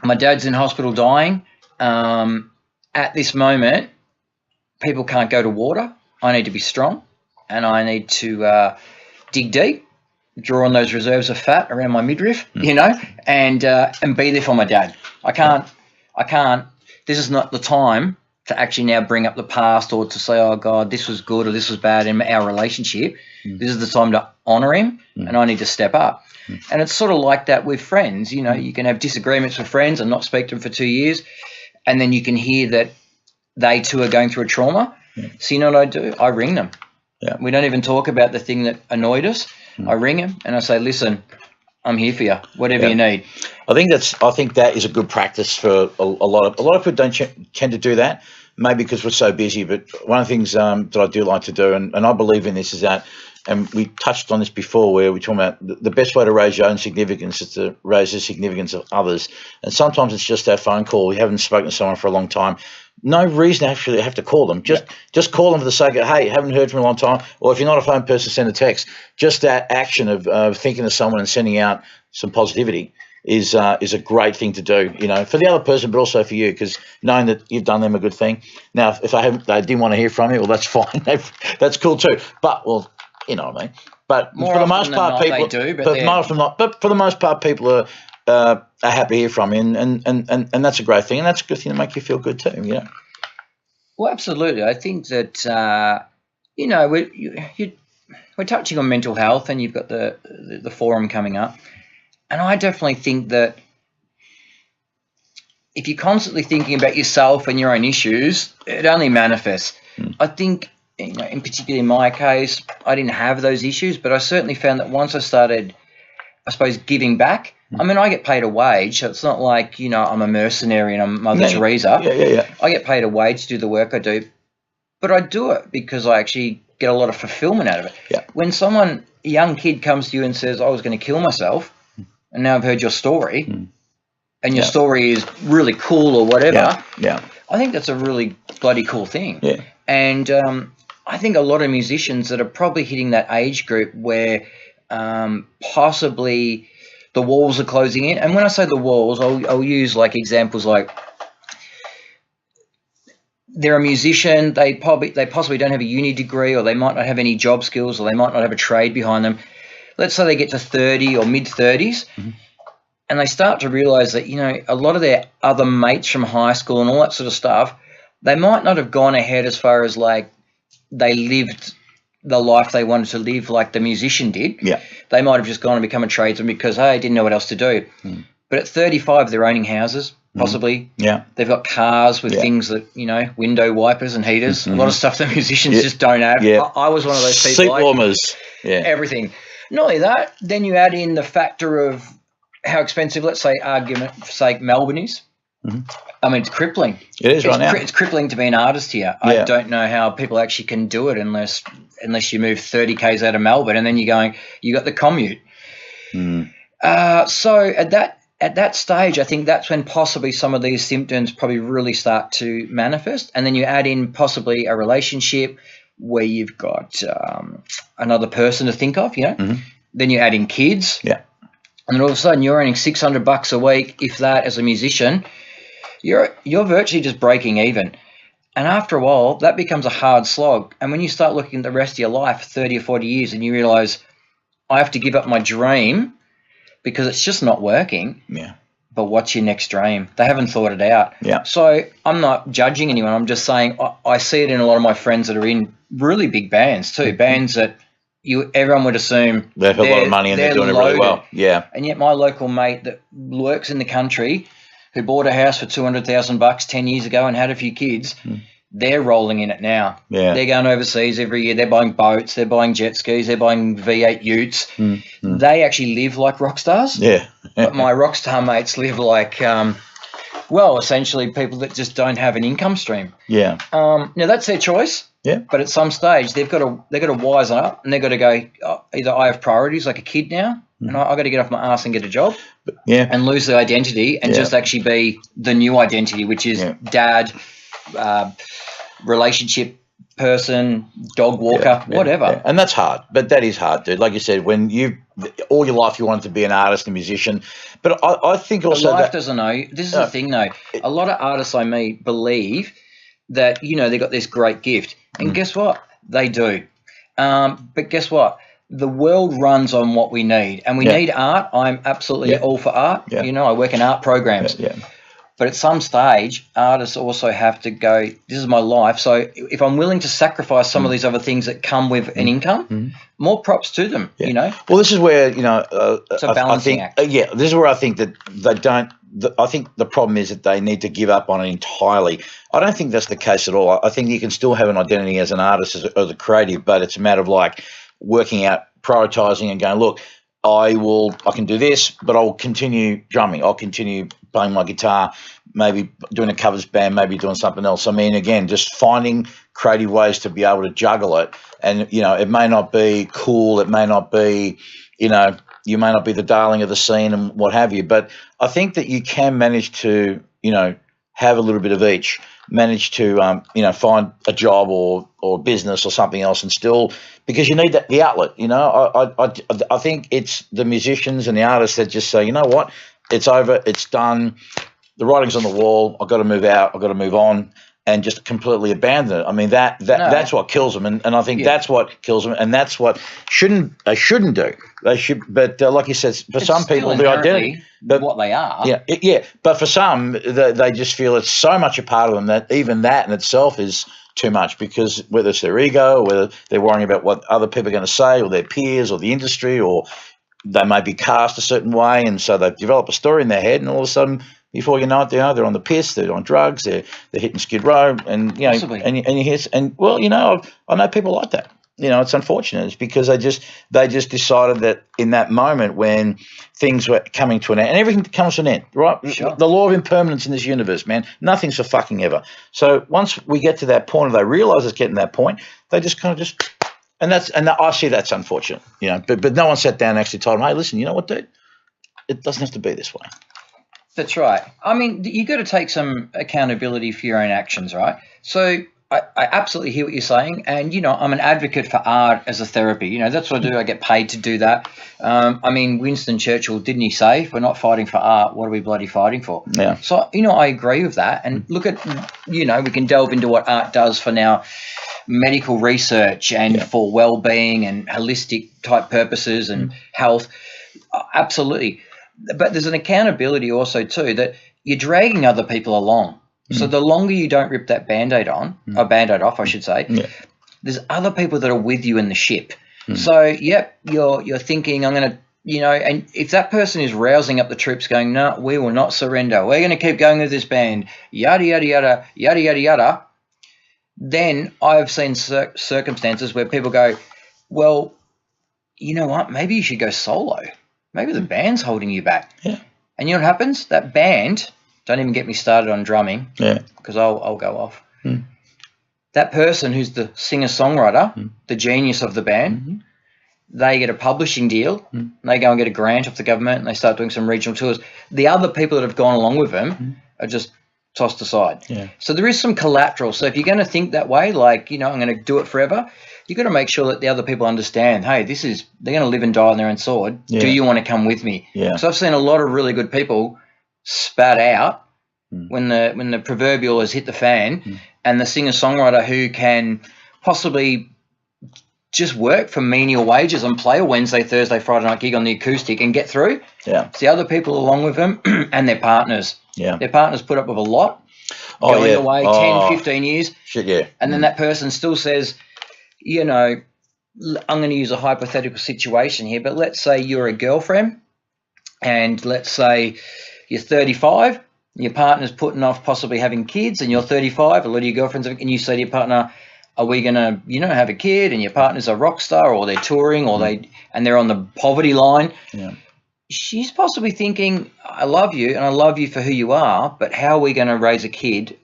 My dad's in hospital dying. At this moment, people can't go to water. I need to be strong, and I need to dig deep, draw on those reserves of fat around my midriff, and be there for my dad. I can't. This is not the time to actually now bring up the past or to say, oh God, this was good or this was bad in our relationship. This is the time to honour him, and I need to step up. And it's sort of like that with friends. You can have disagreements with friends and not speak to them for 2 years, and then you can hear that they too are going through a trauma. So you know what I do? I ring them. Yeah. We don't even talk about the thing that annoyed us. I ring them and I say, listen, I'm here for you, whatever you need. I think that is a good practice for a lot of people don't tend to do that, maybe because we're so busy. But one of the things that I do like to do, and I believe in this, is that, and we touched on this before, where we're talking about the best way to raise your own significance is to raise the significance of others. And sometimes it's just that phone call. You haven't spoken to someone for a long time. No reason to actually have to call them. Just call them for the sake of, hey, haven't heard from a long time. Or if you're not a phone person, send a text. Just that action of thinking of someone and sending out some positivity is a great thing to do, for the other person, but also for you, because knowing that you've done them a good thing. Now, if they didn't want to hear from you, well, that's fine. That's cool too. But, you know what I mean. But More for the often most than part, not, people, they do, but but they're- more often not. But for the most part, people are happy to hear from you, and that's a great thing, and that's a good thing to make you feel good too. You know. Well, absolutely. I think that you know we're touching on mental health, and you've got the forum coming up, and I definitely think that if you're constantly thinking about yourself and your own issues, it only manifests. I think, you know, in particular in my case, I didn't have those issues, but I certainly found that once I started, I suppose, giving back. I mean, I get paid a wage, so it's not like, you know, I'm a mercenary and I'm Mother Teresa. Yeah. I get paid a wage to do the work I do, but I do it because I actually get a lot of fulfillment out of it. Yeah. When a young kid comes to you and says, I was going to kill myself, and now I've heard your story, and your story is really cool or whatever, I think that's a really bloody cool thing. Yeah. And I think a lot of musicians that are probably hitting that age group where possibly the walls are closing in. And when I say the walls, I'll use like examples like they're a musician, they possibly don't have a uni degree, or they might not have any job skills, or they might not have a trade behind them. Let's say they get to 30 or mid-30s, and they start to realise that, you know, a lot of their other mates from high school and all that sort of stuff, they might not have gone ahead as far as like they lived the life they wanted to live like the musician did. Yeah. They might have just gone and become a tradesman because, hey, didn't know what else to do. But at 35, they're owning houses, possibly. Yeah. They've got cars with things that, you know, window wipers and heaters, a lot of stuff that musicians just don't have. Yeah. I was one of those people. Seat warmers. Everything. Not only that, then you add in the factor of how expensive, let's say, argument's sake, Melbourne is. I mean, it's crippling. It is right now. It's crippling to be an artist here. I don't know how people actually can do it unless you move 30 k's out of Melbourne, and then you got the commute. So at that stage, I think that's when possibly some of these symptoms probably really start to manifest, and then you add in possibly a relationship where you've got another person to think of, you know. Then you add in kids, and then all of a sudden you're earning $600 a week, if that, as a musician. You're virtually just breaking even. And after a while, that becomes a hard slog. And when you start looking at the rest of your life, 30 or 40 years, and you realise, I have to give up my dream because it's just not working. Yeah. But what's your next dream? They haven't thought it out. Yeah. So I'm not judging anyone. I'm just saying I see it in a lot of my friends that are in really big bands too, bands that everyone would assume they have a lot of money and they're doing loaded. it really well. Yeah. And yet my local mate that works in the country, who bought a house for $200,000 10 years ago and had a few kids, they're rolling in it now. Yeah. They're going overseas every year. They're buying boats. They're buying jet skis. They're buying V8 utes. They actually live like rock stars. Yeah. But my rock star mates live like, essentially people that just don't have an income stream. Yeah. Now that's their choice. Yeah. But at some stage they've got to wise up, and they've got to go, either I have priorities like a kid now, and I've got to get off my ass and get a job, and lose the identity and just actually be the new identity, which is dad, relationship person, dog walker, whatever. Yeah. And that's hard, but that is hard, dude. Like you said, when all your life you wanted to be an artist, a musician, but I think also life doesn't know. This is the thing, though. A lot of artists I meet believe that, you know, they got this great gift, and guess what? They do. But guess what? The world runs on what we need, and we need art. I'm absolutely all for art. Yeah. You know, I work in art programs. But at some stage, artists also have to go, this is my life. So if I'm willing to sacrifice some of these other things that come with an income, more props to them, you know. Well, this is where, you know, it's a balancing act. This is where I think that they don't. I think the problem is that they need to give up on it entirely. I don't think that's the case at all. I think you can still have an identity as an artist, as a creative, but it's a matter of like working out, prioritizing, and going, look, I can do this, but I'll continue drumming. I'll continue playing my guitar, maybe doing a covers band, maybe doing something else. I mean, again, just finding creative ways to be able to juggle it. And, you know, it may not be cool. It may not be, you know, you may not be the darling of the scene and what have you. But I think that you can manage to, you know, have a little bit of each, manage to, you know, find a job or business or something else, and still, because you need the outlet, you know. I think it's the musicians and the artists that just say, you know what, it's over, it's done, the writing's on the wall, I've got to move out, I've got to move on, and just completely abandon it. I mean, that's what kills them, and I think that's what kills them, and that's what they shouldn't do. They should, but like you said, for some people, the identity, what they are. Yeah. But for some, they just feel it's so much a part of them that even that in itself is too much, because whether it's their ego, or whether they're worrying about what other people are going to say, or their peers, or the industry, or they may be cast a certain way, and so they develop a story in their head, and all of a sudden, before you know it, they're on the piss, they're on drugs, they're hitting Skid Row, and you know, and you hear, and well, you know, I know people like that. You know, it's unfortunate. It's because they just decided that in that moment when things were coming to an end, and everything comes to an end, right? Sure. The law of impermanence in this universe, man, nothing's for fucking ever. So once we get to that point, or they realise it's getting to that point, they just kind of and I see that's unfortunate, you know. But no one sat down and actually told them, hey, listen, you know what, dude, it doesn't have to be this way. That's right. I mean, you got to take some accountability for your own actions, right? So I absolutely hear what you're saying, and you know, I'm an advocate for art as a therapy. You know, that's what I do. I get paid to do that. I mean, Winston Churchill, didn't he say, if we're not fighting for art, what are we bloody fighting for? Yeah. So, you know, I agree with that. And look at, you know, we can delve into what art does for now medical research and for well-being and holistic type purposes and health. Absolutely. But there's an accountability also too, that you're dragging other people along. So the longer you don't rip that Band-Aid off, I should say, there's other people that are with you in the ship. So, you're thinking, I'm going to, you know, and if that person is rousing up the troops going, no, we will not surrender, we're going to keep going with this band, yada, yada, yada, yada, yada, yada, then I've seen circumstances where people go, well, you know what, maybe you should go solo. Maybe the band's holding you back. Yeah. And you know what happens? That band, don't even get me started on drumming, because I'll go off. That person who's the singer-songwriter, the genius of the band, they get a publishing deal, and they go and get a grant off the government, and they start doing some regional tours. The other people that have gone along with them are just tossed aside. Yeah. So there is some collateral. So if you're going to think that way, like, you know, I'm going to do it forever, you've got to make sure that the other people understand, hey, they're going to live and die on their own sword. Yeah. Do you want to come with me? Yeah. So I've seen a lot of really good people spat out when the proverbial has hit the fan, and the singer-songwriter who can possibly just work for menial wages and play a Wednesday, Thursday, Friday night gig on the acoustic and get through. Yeah. It's the other people along with them and their partners. Yeah. Their partners put up with a lot, going away 10, 15 years. Shit, yeah. And then that person still says, you know, I'm going to use a hypothetical situation here, but let's say you're a girlfriend, and let's say you're 35, your partner's putting off possibly having kids, and you're 35, a lot of your girlfriends, and you say to your partner, are we going to, you know, have a kid, and your partner's a rock star, or they're touring, or they're on the poverty line. Yeah. She's possibly thinking, I love you, and I love you for who you are, but how are we going to raise a kid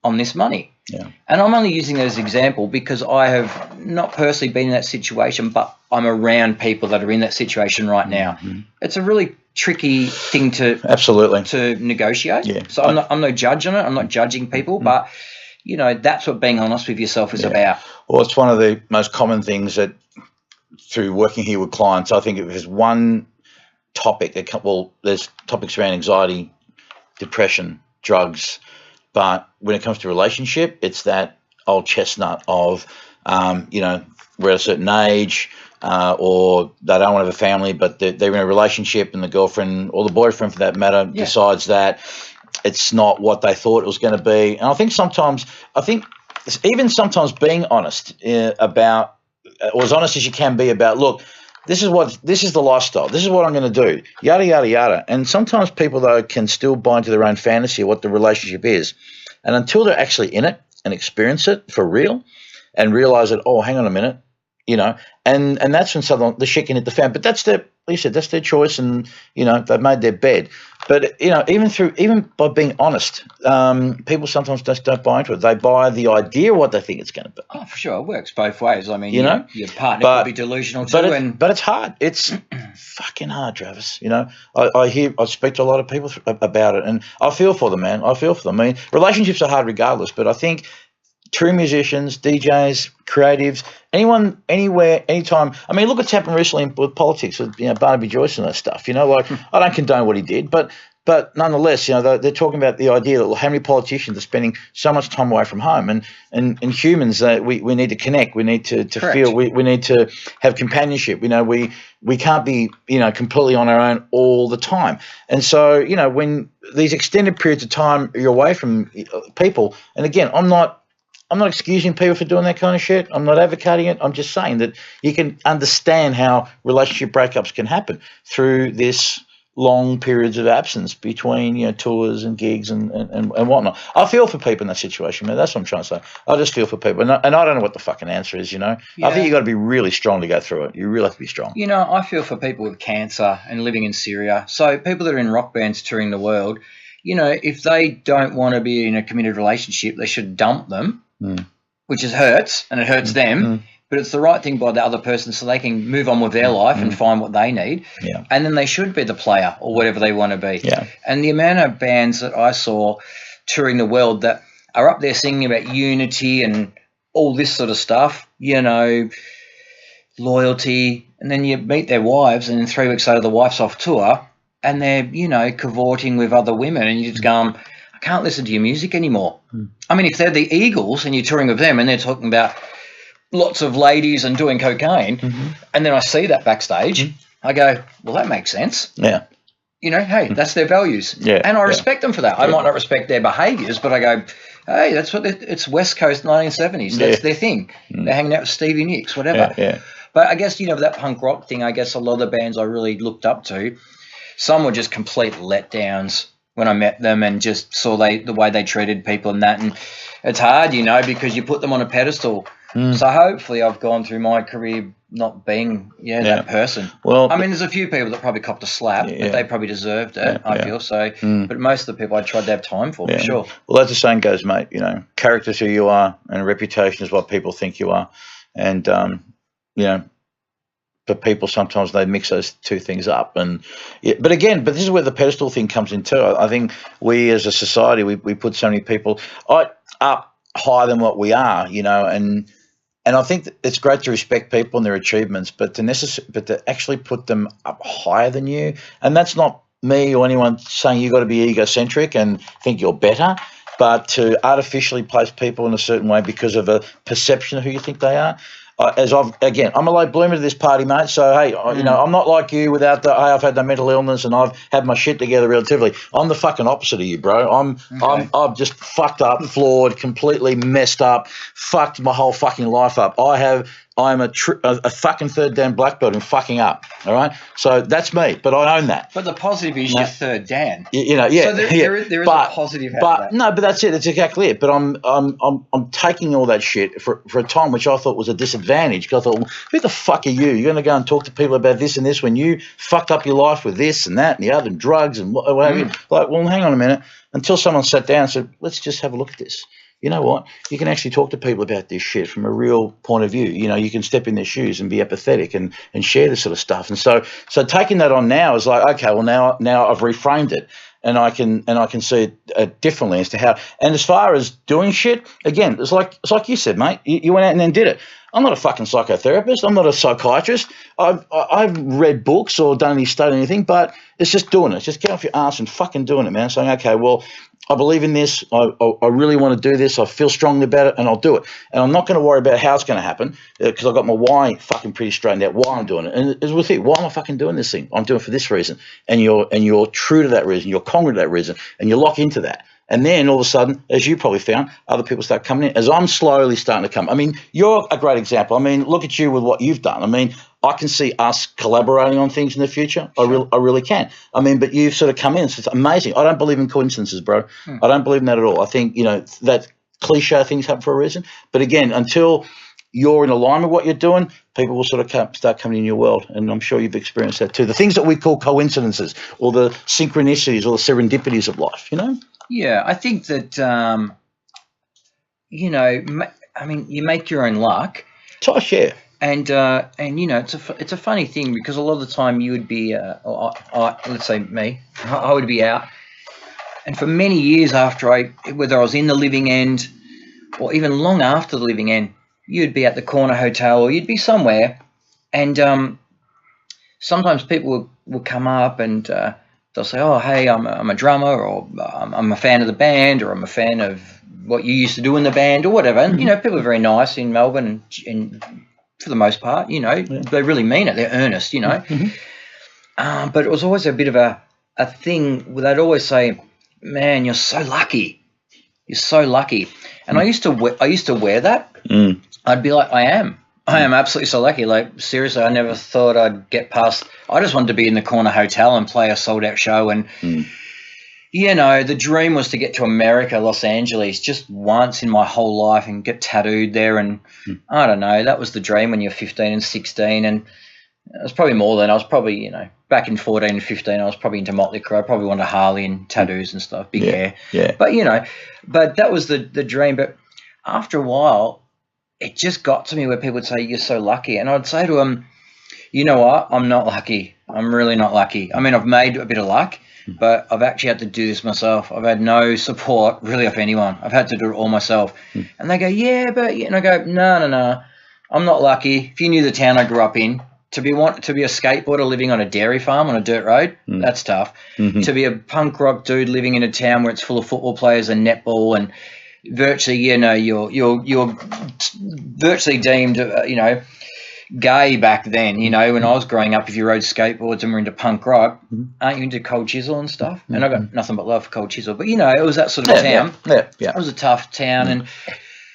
on this money? Yeah. And I'm only using that as an example because I have not personally been in that situation, but I'm around people that are in that situation right now. It's a really tricky thing to negotiate. Yeah. So I'm no judge on it. I'm not judging people, but you know, that's what being honest with yourself is about. Well, it's one of the most common things that through working here with clients, I think if there's one topic, there's topics around anxiety, depression, drugs, but when it comes to relationship, it's that old chestnut of, you know, we're at a certain age, or they don't want to have a family, but they're in a relationship, and the girlfriend or the boyfriend, for that matter, decides that it's not what they thought it was going to be. And I think sometimes even being honest about, or as honest as you can be about, look, this is the lifestyle. This is what I'm going to do. Yada, yada, yada. And sometimes people, though, can still buy into their own fantasy of what the relationship is. And until they're actually in it and experience it for real and realize that, oh, hang on a minute, you know, and that's when the shit can hit the fan. But that's like you said, that's their choice, and, you know, they've made their bed. But, you know, even by being honest, people sometimes just don't buy into it. They buy the idea of what they think it's going to be. Oh, for sure. It works both ways. I mean, you know, your partner could be delusional too. But it's hard. It's fucking hard, Travis. You know, I speak to a lot of people about it, and I feel for them, man. I feel for them. I mean, relationships are hard regardless, but I think true musicians, DJs, creatives, anyone, anywhere, anytime. I mean, look what's happened recently with politics with, you know, Barnaby Joyce and that stuff. You know, like, I don't condone what he did, but but nonetheless, you know, they're talking about the idea that how many politicians are spending so much time away from home, and humans, we need to connect, we need to feel, we need to have companionship. You know, we can't be, you know, completely on our own all the time. And so, you know, when these extended periods of time you're away from people, and again, I'm not excusing people for doing that kind of shit. I'm not advocating it. I'm just saying that you can understand how relationship breakups can happen through this long periods of absence between, you know, tours and gigs and whatnot. I feel for people in that situation, man. That's what I'm trying to say. I just feel for people. And I don't know what the fucking answer is, you know. Yeah. I think you got to be really strong to go through it. You really have to be strong. You know, I feel for people with cancer and living in Syria. So people that are in rock bands touring the world, you know, if they don't want to be in a committed relationship, they should dump them. Which hurts, and it hurts them, but it's the right thing by the other person so they can move on with their life and find what they need. Yeah. And then they should be the player or whatever they want to be. Yeah. And the amount of bands that I saw touring the world that are up there singing about unity and all this sort of stuff, you know, loyalty, and then you meet their wives, and then 3 weeks later the wife's off tour and they're, you know, cavorting with other women, and you just go, I can't listen to your music anymore. I mean, if they're the Eagles and you're touring with them and they're talking about lots of ladies and doing cocaine, and then I see that backstage, I go, well, that makes sense. Yeah. You know, hey, that's their values. Yeah. And I respect them for that. I might not respect their behaviours, but I go, hey, that's what it's West Coast 1970s. That's their thing. They're hanging out with Stevie Nicks, whatever. Yeah. But I guess, you know, that punk rock thing, I guess a lot of the bands I really looked up to, some were just complete letdowns when I met them and just saw the way they treated people and that. And it's hard, you know, because you put them on a pedestal. So hopefully I've gone through my career not being that person. Well, I mean, there's a few people that probably copped a slap, but they probably deserved it, I feel so. But most of the people I tried to have time for sure. Well, as the saying goes, mate, you know, character's who you are and reputation is what people think you are. And, you know, for people, sometimes they mix those two things up. And but this is where the pedestal thing comes in too. I think we as a society, we put so many people up higher than what we are, you know, and I think that it's great to respect people and their achievements, but to actually put them up higher than you, and that's not me or anyone saying you got to be egocentric and think you're better, but to artificially place people in a certain way because of a perception of who you think they are. I'm a late bloomer to this party, mate. So, hey, you know, I'm not like you without hey, I've had no mental illness and I've had my shit together relatively. I'm the fucking opposite of you, bro. I'm just fucked up, flawed, completely messed up, fucked my whole fucking life up. I'm a fucking third Dan black belt and fucking up. All right, so that's me, but I own that. But the positive is you're third Dan. You know, yeah. So there is a positive. But no, but that's it. That's exactly it. But I'm taking all that shit for a time which I thought was a disadvantage. Because I thought, well, who the fuck are you? You're going to go and talk to people about this and this when you fucked up your life with this and that and the other and drugs and whatever. Like, well, hang on a minute. Until someone sat down and said, let's just have a look at this. You know what? You can actually talk to people about this shit from a real point of view. You know, you can step in their shoes and be empathetic and share this sort of stuff. And so taking that on now is like, okay, well now I've reframed it and I can see it differently as to how. And as far as doing shit, again, it's like you said, mate. You went out and then did it. I'm not a fucking psychotherapist. I'm not a psychiatrist. I've read books or done any study or anything, but it's just doing it. It's just get off your ass and fucking doing it, man. Saying, okay, well, I believe in this. I really want to do this. I feel strongly about it, and I'll do it. And I'm not going to worry about how it's going to happen because I've got my why fucking pretty straightened out. Why I'm doing it, and as with it, why am I fucking doing this thing? I'm doing it for this reason, and you're true to that reason. You're congruent to that reason, and you lock into that. And then all of a sudden, as you probably found, other people start coming in. As I'm slowly starting to come. I mean, you're a great example. I mean, look at you with what you've done. I mean, I can see us collaborating on things in the future. Sure. I really can. I mean, but you've sort of come in. So it's amazing. I don't believe in coincidences, bro. I don't believe in that at all. I think, you know, that cliche things happen for a reason. But again, until you're in alignment with what you're doing, people will sort of start coming in your world. And I'm sure you've experienced that too. The things that we call coincidences or the synchronicities or the serendipities of life, you know? Yeah, I think that, you know, I mean, you make your own luck. Tosh, yeah. And you know, it's a funny thing because a lot of the time you would be, let's say me, I would be out. And for many years after whether I was in the living end or even long after the living end, you'd be at the corner hotel or you'd be somewhere. And sometimes people would come up and they'll say, "Oh, hey, I'm a drummer, or I'm a fan of the band, or I'm a fan of what you used to do in the band, or whatever." And people are very nice in Melbourne, and for the most part, they really mean it. They're earnest, But it was always a bit of a thing where they'd always say, "Man, you're so lucky. You're so lucky." And I used to wear that. I'd be like, I am absolutely so lucky. Like, seriously, I never thought I'd get past. I just wanted to be in the corner hotel and play a sold out show. And, the dream was to get to America, Los Angeles, just once in my whole life and get tattooed there. And I don't know, that was the dream when you're 15 and 16. And it was probably more than I was probably, back in 14 and 15, I was probably into Motley Crue. I probably wanted a Harley and tattoos and stuff, big hair. Yeah. But, but that was the dream. But after a while, it just got to me where people would say, "You're so lucky." And I'd say to them, "You know what? I'm not lucky. I'm really not lucky. I mean, I've made a bit of luck, but I've actually had to do this myself. I've had no support really of anyone. I've had to do it all myself." And they go, "Yeah, but," and I go, No. I'm not lucky. If you knew the town I grew up in, to be a skateboarder living on a dairy farm on a dirt road, that's tough. To be a punk rock dude living in a town where it's full of football players and netball and virtually, you're virtually deemed, gay back then. When I was growing up, if you rode skateboards and were into punk rock, aren't you into Cold Chisel and stuff? And I got nothing but love for Cold Chisel, but it was that sort of town. Yeah. It was a tough town,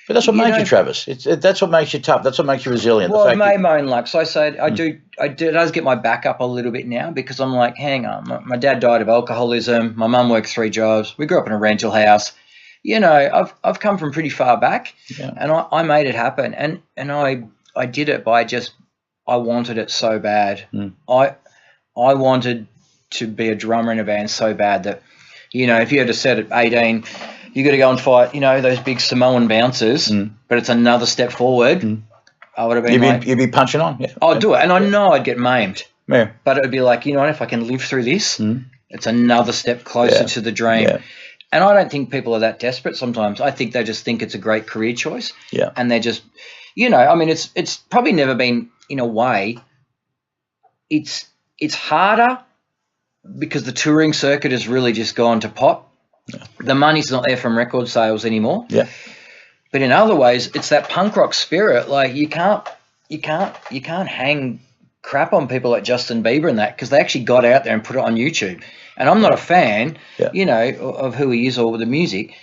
But that's what makes you, Travis. That's what makes you tough. That's what makes you resilient. Well, I've made my own luck. So I said it does get my back up a little bit now, because I'm like, hang on, my dad died of alcoholism. My mum worked 3 jobs. We grew up in a rental house. I've come from pretty far back, and I made it happen. And I did it by I wanted it so bad. I wanted to be a drummer in a band so bad that, if you had said at 18, you got to go and fight, those big Samoan bouncers, but it's another step forward. I would have been you'd be punching on. Yeah. I'd do it, and I know I'd get maimed. Yeah. But it would be like, if I can live through this, it's another step closer to the dream. Yeah. And I don't think people are that desperate sometimes. I think they just think it's a great career choice. Yeah. And they're just, it's probably never been, in a way, it's harder because the touring circuit has really just gone to pot. Yeah. The money's not there from record sales anymore. Yeah. But in other ways, it's that punk rock spirit. Like, you can't hang crap on people like Justin Bieber and that, because they actually got out there and put it on YouTube. And I'm not a fan, of who he is or the music,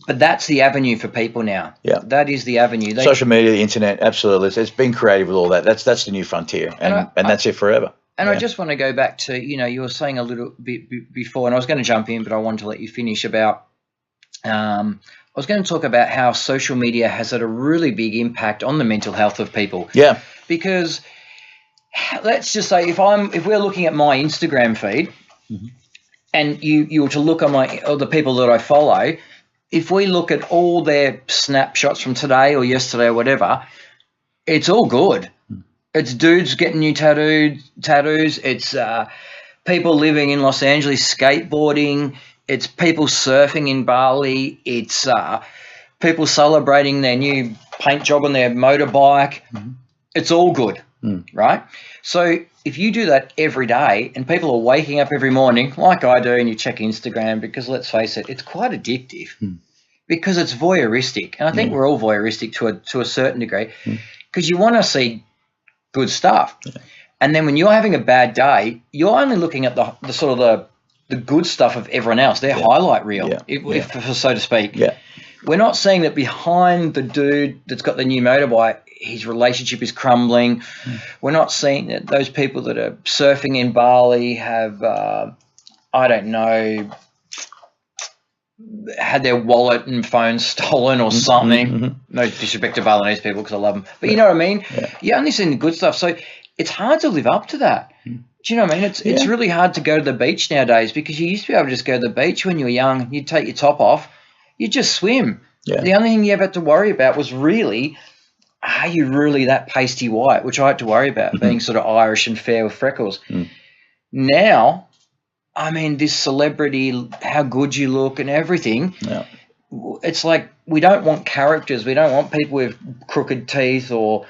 but that's the avenue for people now. Yeah, that is the avenue. Social media, the internet, absolutely. It's been creative with all that. That's the new frontier, and that's it forever. And I just want to go back to, you were saying a little bit before, and I was going to jump in, but I wanted to let you finish about. I was going to talk about how social media has had a really big impact on the mental health of people. Yeah, because let's just say if we're looking at my Instagram feed. And you were to look on the people that I follow, if we look at all their snapshots from today or yesterday or whatever, it's all good. It's dudes getting new tattoos. It's people living in Los Angeles skateboarding. It's people surfing in Bali. It's people celebrating their new paint job on their motorbike. It's all good, right? So if you do that every day and people are waking up every morning like I do, and you check Instagram, because let's face it, it's quite addictive because it's voyeuristic. And I think we're all voyeuristic to a certain degree, because you want to see good stuff. And then when you're having a bad day, you're only looking at the sort of the good stuff of everyone else, their highlight reel, if so to speak. Yeah. We're not seeing that behind the dude that's got the new motorbike, his relationship is crumbling. We're not seeing that those people that are surfing in Bali have, I don't know, had their wallet and phone stolen or something. No disrespect to Balinese people, because I love them. But you know what I mean? You're only seeing the good stuff. So it's hard to live up to that. Do you know what I mean? It's really hard to go to the beach nowadays, because you used to be able to just go to the beach when you were young. You'd take your top off. You just swim. Yeah. The only thing you ever had to worry about was really, are you really that pasty white, which I had to worry about, being sort of Irish and fair with freckles. Now, I mean, this celebrity, how good you look and everything, it's like we don't want characters. We don't want people with crooked teeth or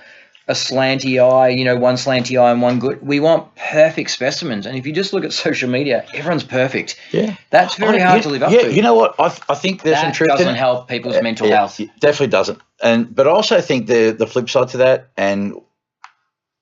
a slanty eye, you know, one slanty eye and one good. We want perfect specimens. And if you just look at social media, everyone's perfect. Yeah. That's very hard to live up to. Yeah, you know what? I think there's some truth in it. That doesn't help people's mental health. It definitely doesn't. But I also think the flip side to that, and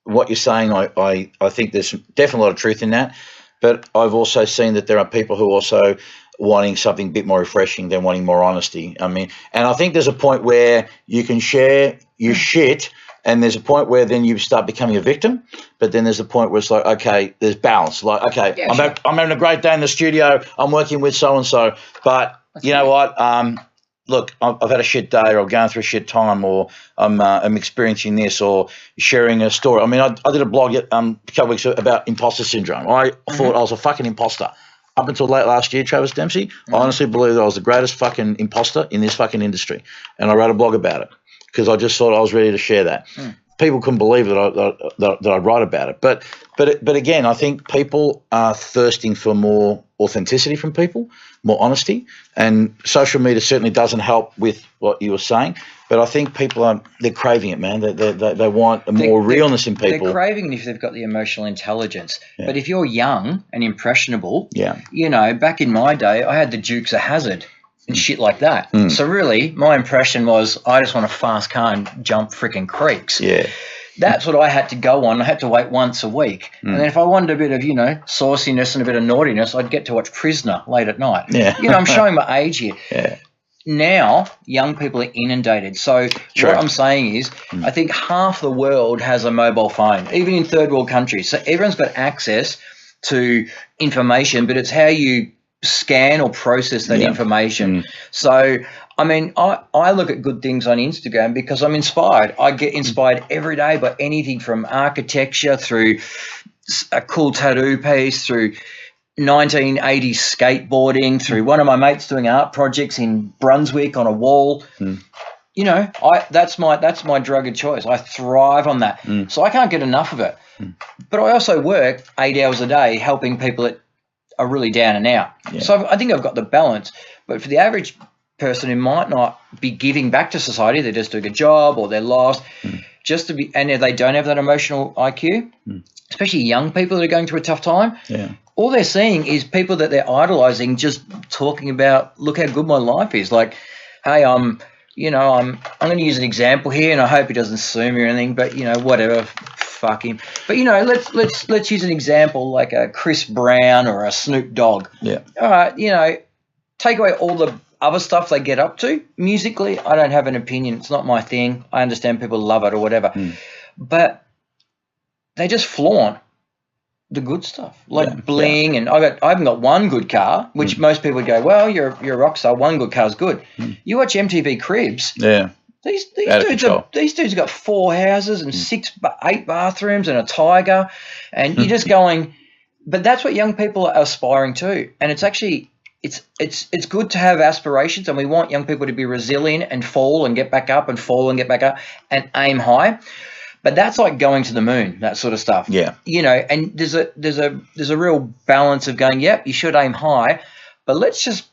what you're saying, I think there's definitely a lot of truth in that. But I've also seen that there are people who also wanting something a bit more refreshing than wanting more honesty. I mean, and I think there's a point where you can share your shit, and there's a point where then you start becoming a victim. But then there's a point where it's like, okay, there's balance. Like, okay, Yeah, I'm having a great day in the studio. I'm working with so-and-so. But you know what? Look, I've had a shit day, or I'm going through a shit time, or I'm experiencing this, or sharing a story. I mean, I did a blog a couple of weeks ago about imposter syndrome. I thought I was a fucking imposter. Up until late last year, Travis Demsey, I honestly believe that I was the greatest fucking imposter in this fucking industry. And I wrote a blog about it because I just thought I was ready to share that. People couldn't believe that I'd write about it. But again, I think people are thirsting for more authenticity from people, more honesty. And social media certainly doesn't help with what you were saying. But I think people they're craving it, man. They want more realness in people. They're craving it if they've got the emotional intelligence. Yeah. But if you're young and impressionable, you know, back in my day, I had the Dukes of Hazzard and shit like that. So really, my impression was I just want a fast car and jump freaking creeks. Yeah. That's what I had to go on. I had to wait once a week. And then if I wanted a bit of, you know, sauciness and a bit of naughtiness, I'd get to watch Prisoner late at night. Yeah. You know, I'm showing my age here. Yeah. Now, young people are inundated. So what I'm saying is I think half the world has a mobile phone, even in third world countries. So everyone's got access to information, but it's how you scan or process that information. So, I mean, I look at good things on Instagram because I'm inspired. I get inspired every day by anything from architecture through a cool tattoo piece, through 1980s skateboarding, through one of my mates doing art projects in Brunswick on a wall. You know, that's my drug of choice. I thrive on that. So I can't get enough of it. But I also work 8 hours a day helping people that are really down and out. So I think I've got the balance. But for the average person who might not be giving back to society, they're just doing a job or they're lost, just to be, and if they don't have that emotional IQ, especially young people that are going through a tough time, all they're seeing is people that they're idolizing just talking about, look how good my life is. Like, hey, I'm going to use an example here, and I hope he doesn't sue me or anything, but, you know, whatever, fuck him. But, you know, let's use an example like a Chris Brown or a Snoop Dogg. Yeah. All right, you know, take away all the other stuff they get up to. Musically, I don't have an opinion. It's not my thing. I understand people love it or whatever. But they just flaunt the good stuff, like bling, and I haven't got one good car, which most people would go, well, you're a rock star, one good car's good. You watch MTV Cribs, these dudes have got 4 houses and 8 bathrooms and a tiger, and you're just going, but that's what young people are aspiring to, and it's actually it's good to have aspirations, and we want young people to be resilient and fall and get back up and fall and get back up and aim high. But that's like going to the moon, that sort of stuff. Yeah. You know, and there's a real balance of going, yep, you should aim high, but let's just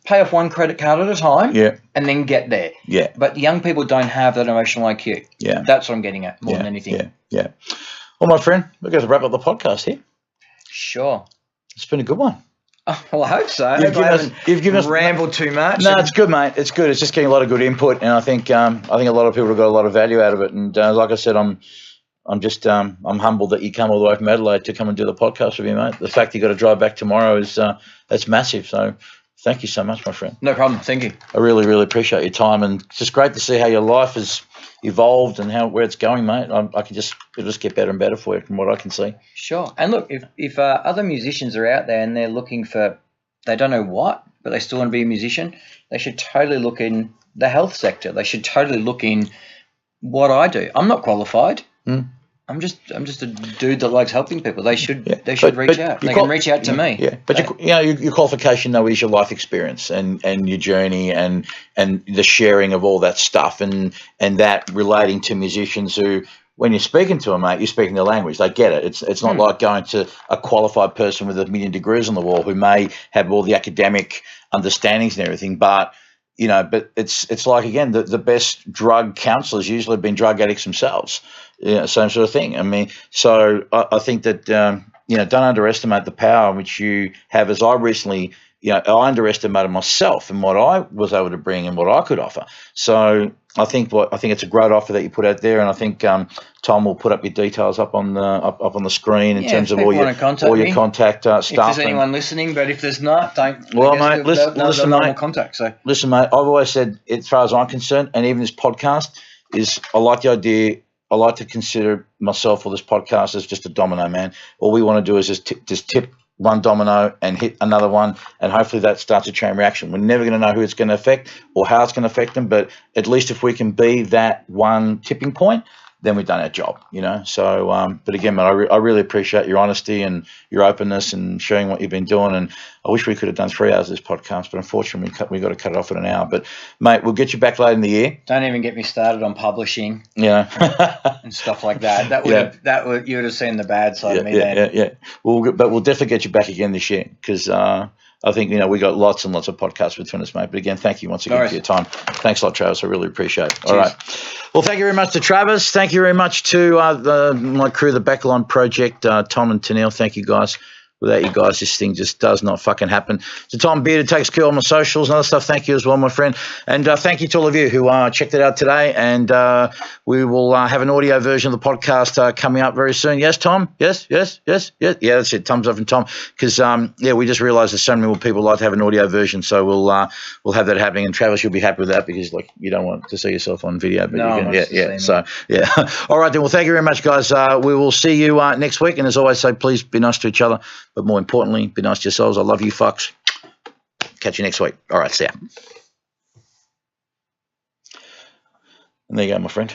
pay off one credit card at a time and then get there. Yeah. But young people don't have that emotional IQ. Yeah. That's what I'm getting at more than anything. Yeah. Well, my friend, we're going to wrap up the podcast here. Sure. It's been a good one. Oh, well, I hope so. You've given us rambled too much. No, it's good, mate. It's good. It's just getting a lot of good input, and I think a lot of people have got a lot of value out of it. And like I said, I'm humbled that you come all the way from Adelaide to come and do the podcast with me, mate. The fact you got to drive back tomorrow is that's massive. So thank you so much, my friend. No problem. Thank you. I really, really appreciate your time, and it's just great to see how your life has evolved and where it's going, mate. It'll just get better and better for you from what I can see. Sure. And look, if other musicians are out there and they're looking for, they don't know what, but they still want to be a musician, they should totally look in the health sector. They should totally look in what I do. I'm not qualified. I'm just a dude that likes helping people. They should reach out. They can reach out to me. Yeah, but your qualification though is your life experience and your journey and the sharing of all that stuff and that relating to musicians who, when you're speaking to them, mate, you're speaking their language. They get it. It's not like going to a qualified person with 1 million degrees on the wall who may have all the academic understandings and everything, but you know, but it's like, again, the best drug counselors usually have been drug addicts themselves. Yeah, same sort of thing. I mean, so I think that, you know, don't underestimate the power which you have. As I recently, you know, I underestimated myself and what I was able to bring and what I could offer. So I think it's a great offer that you put out there, and I think Tom will put up your details up on the screen in terms of all your contact stuff. If there's anyone listening, but if there's not, don't. Well, mate, listen, mate. Contact. So listen, mate. I've always said, as far as I'm concerned, and even this podcast is, I like the idea. I like to consider myself or this podcast as just a domino, man. All we want to do is just tip one domino and hit another one, and hopefully that starts a chain reaction. We're never going to know who it's going to affect or how it's going to affect them, but at least if we can be that one tipping point, then we've done our job, you know. So, but again, man, I really appreciate your honesty and your openness and sharing what you've been doing. And I wish we could have done 3 hours of this podcast, but unfortunately, we got to cut it off at an hour. But mate, we'll get you back later in the year. Don't even get me started on publishing, and stuff like that. That would you would have seen the bad side of me then. Yeah. But we'll definitely get you back again this year, because I think, you know, we got lots and lots of podcasts between us, mate. But again, thank you once again for your time. Thanks a lot, Travis. I really appreciate it. Cheers. All right. Well, thank you very much to Travis. Thank you very much to my crew, the Backline Project, Tom and Tennille. Thank you, guys. Without you guys, this thing just does not fucking happen. To Tom Beard, who takes care of my socials and other stuff, thank you as well, my friend. And thank you to all of you who checked it out today. And we will have an audio version of the podcast coming up very soon. Yes, Tom? Yes. Yeah, that's it. Thumbs up from Tom. Because, we just realised there's so many more people like to have an audio version. So we'll have that happening. And Travis, you'll be happy with that, because, like, you don't want to see yourself on video. But no, you can, So, yeah. All right, then. Well, thank you very much, guys. We will see you next week. And as always, say, please be nice to each other. But more importantly, be nice to yourselves. I love you, fucks. Catch you next week. All right, see ya. And there you go, my friend.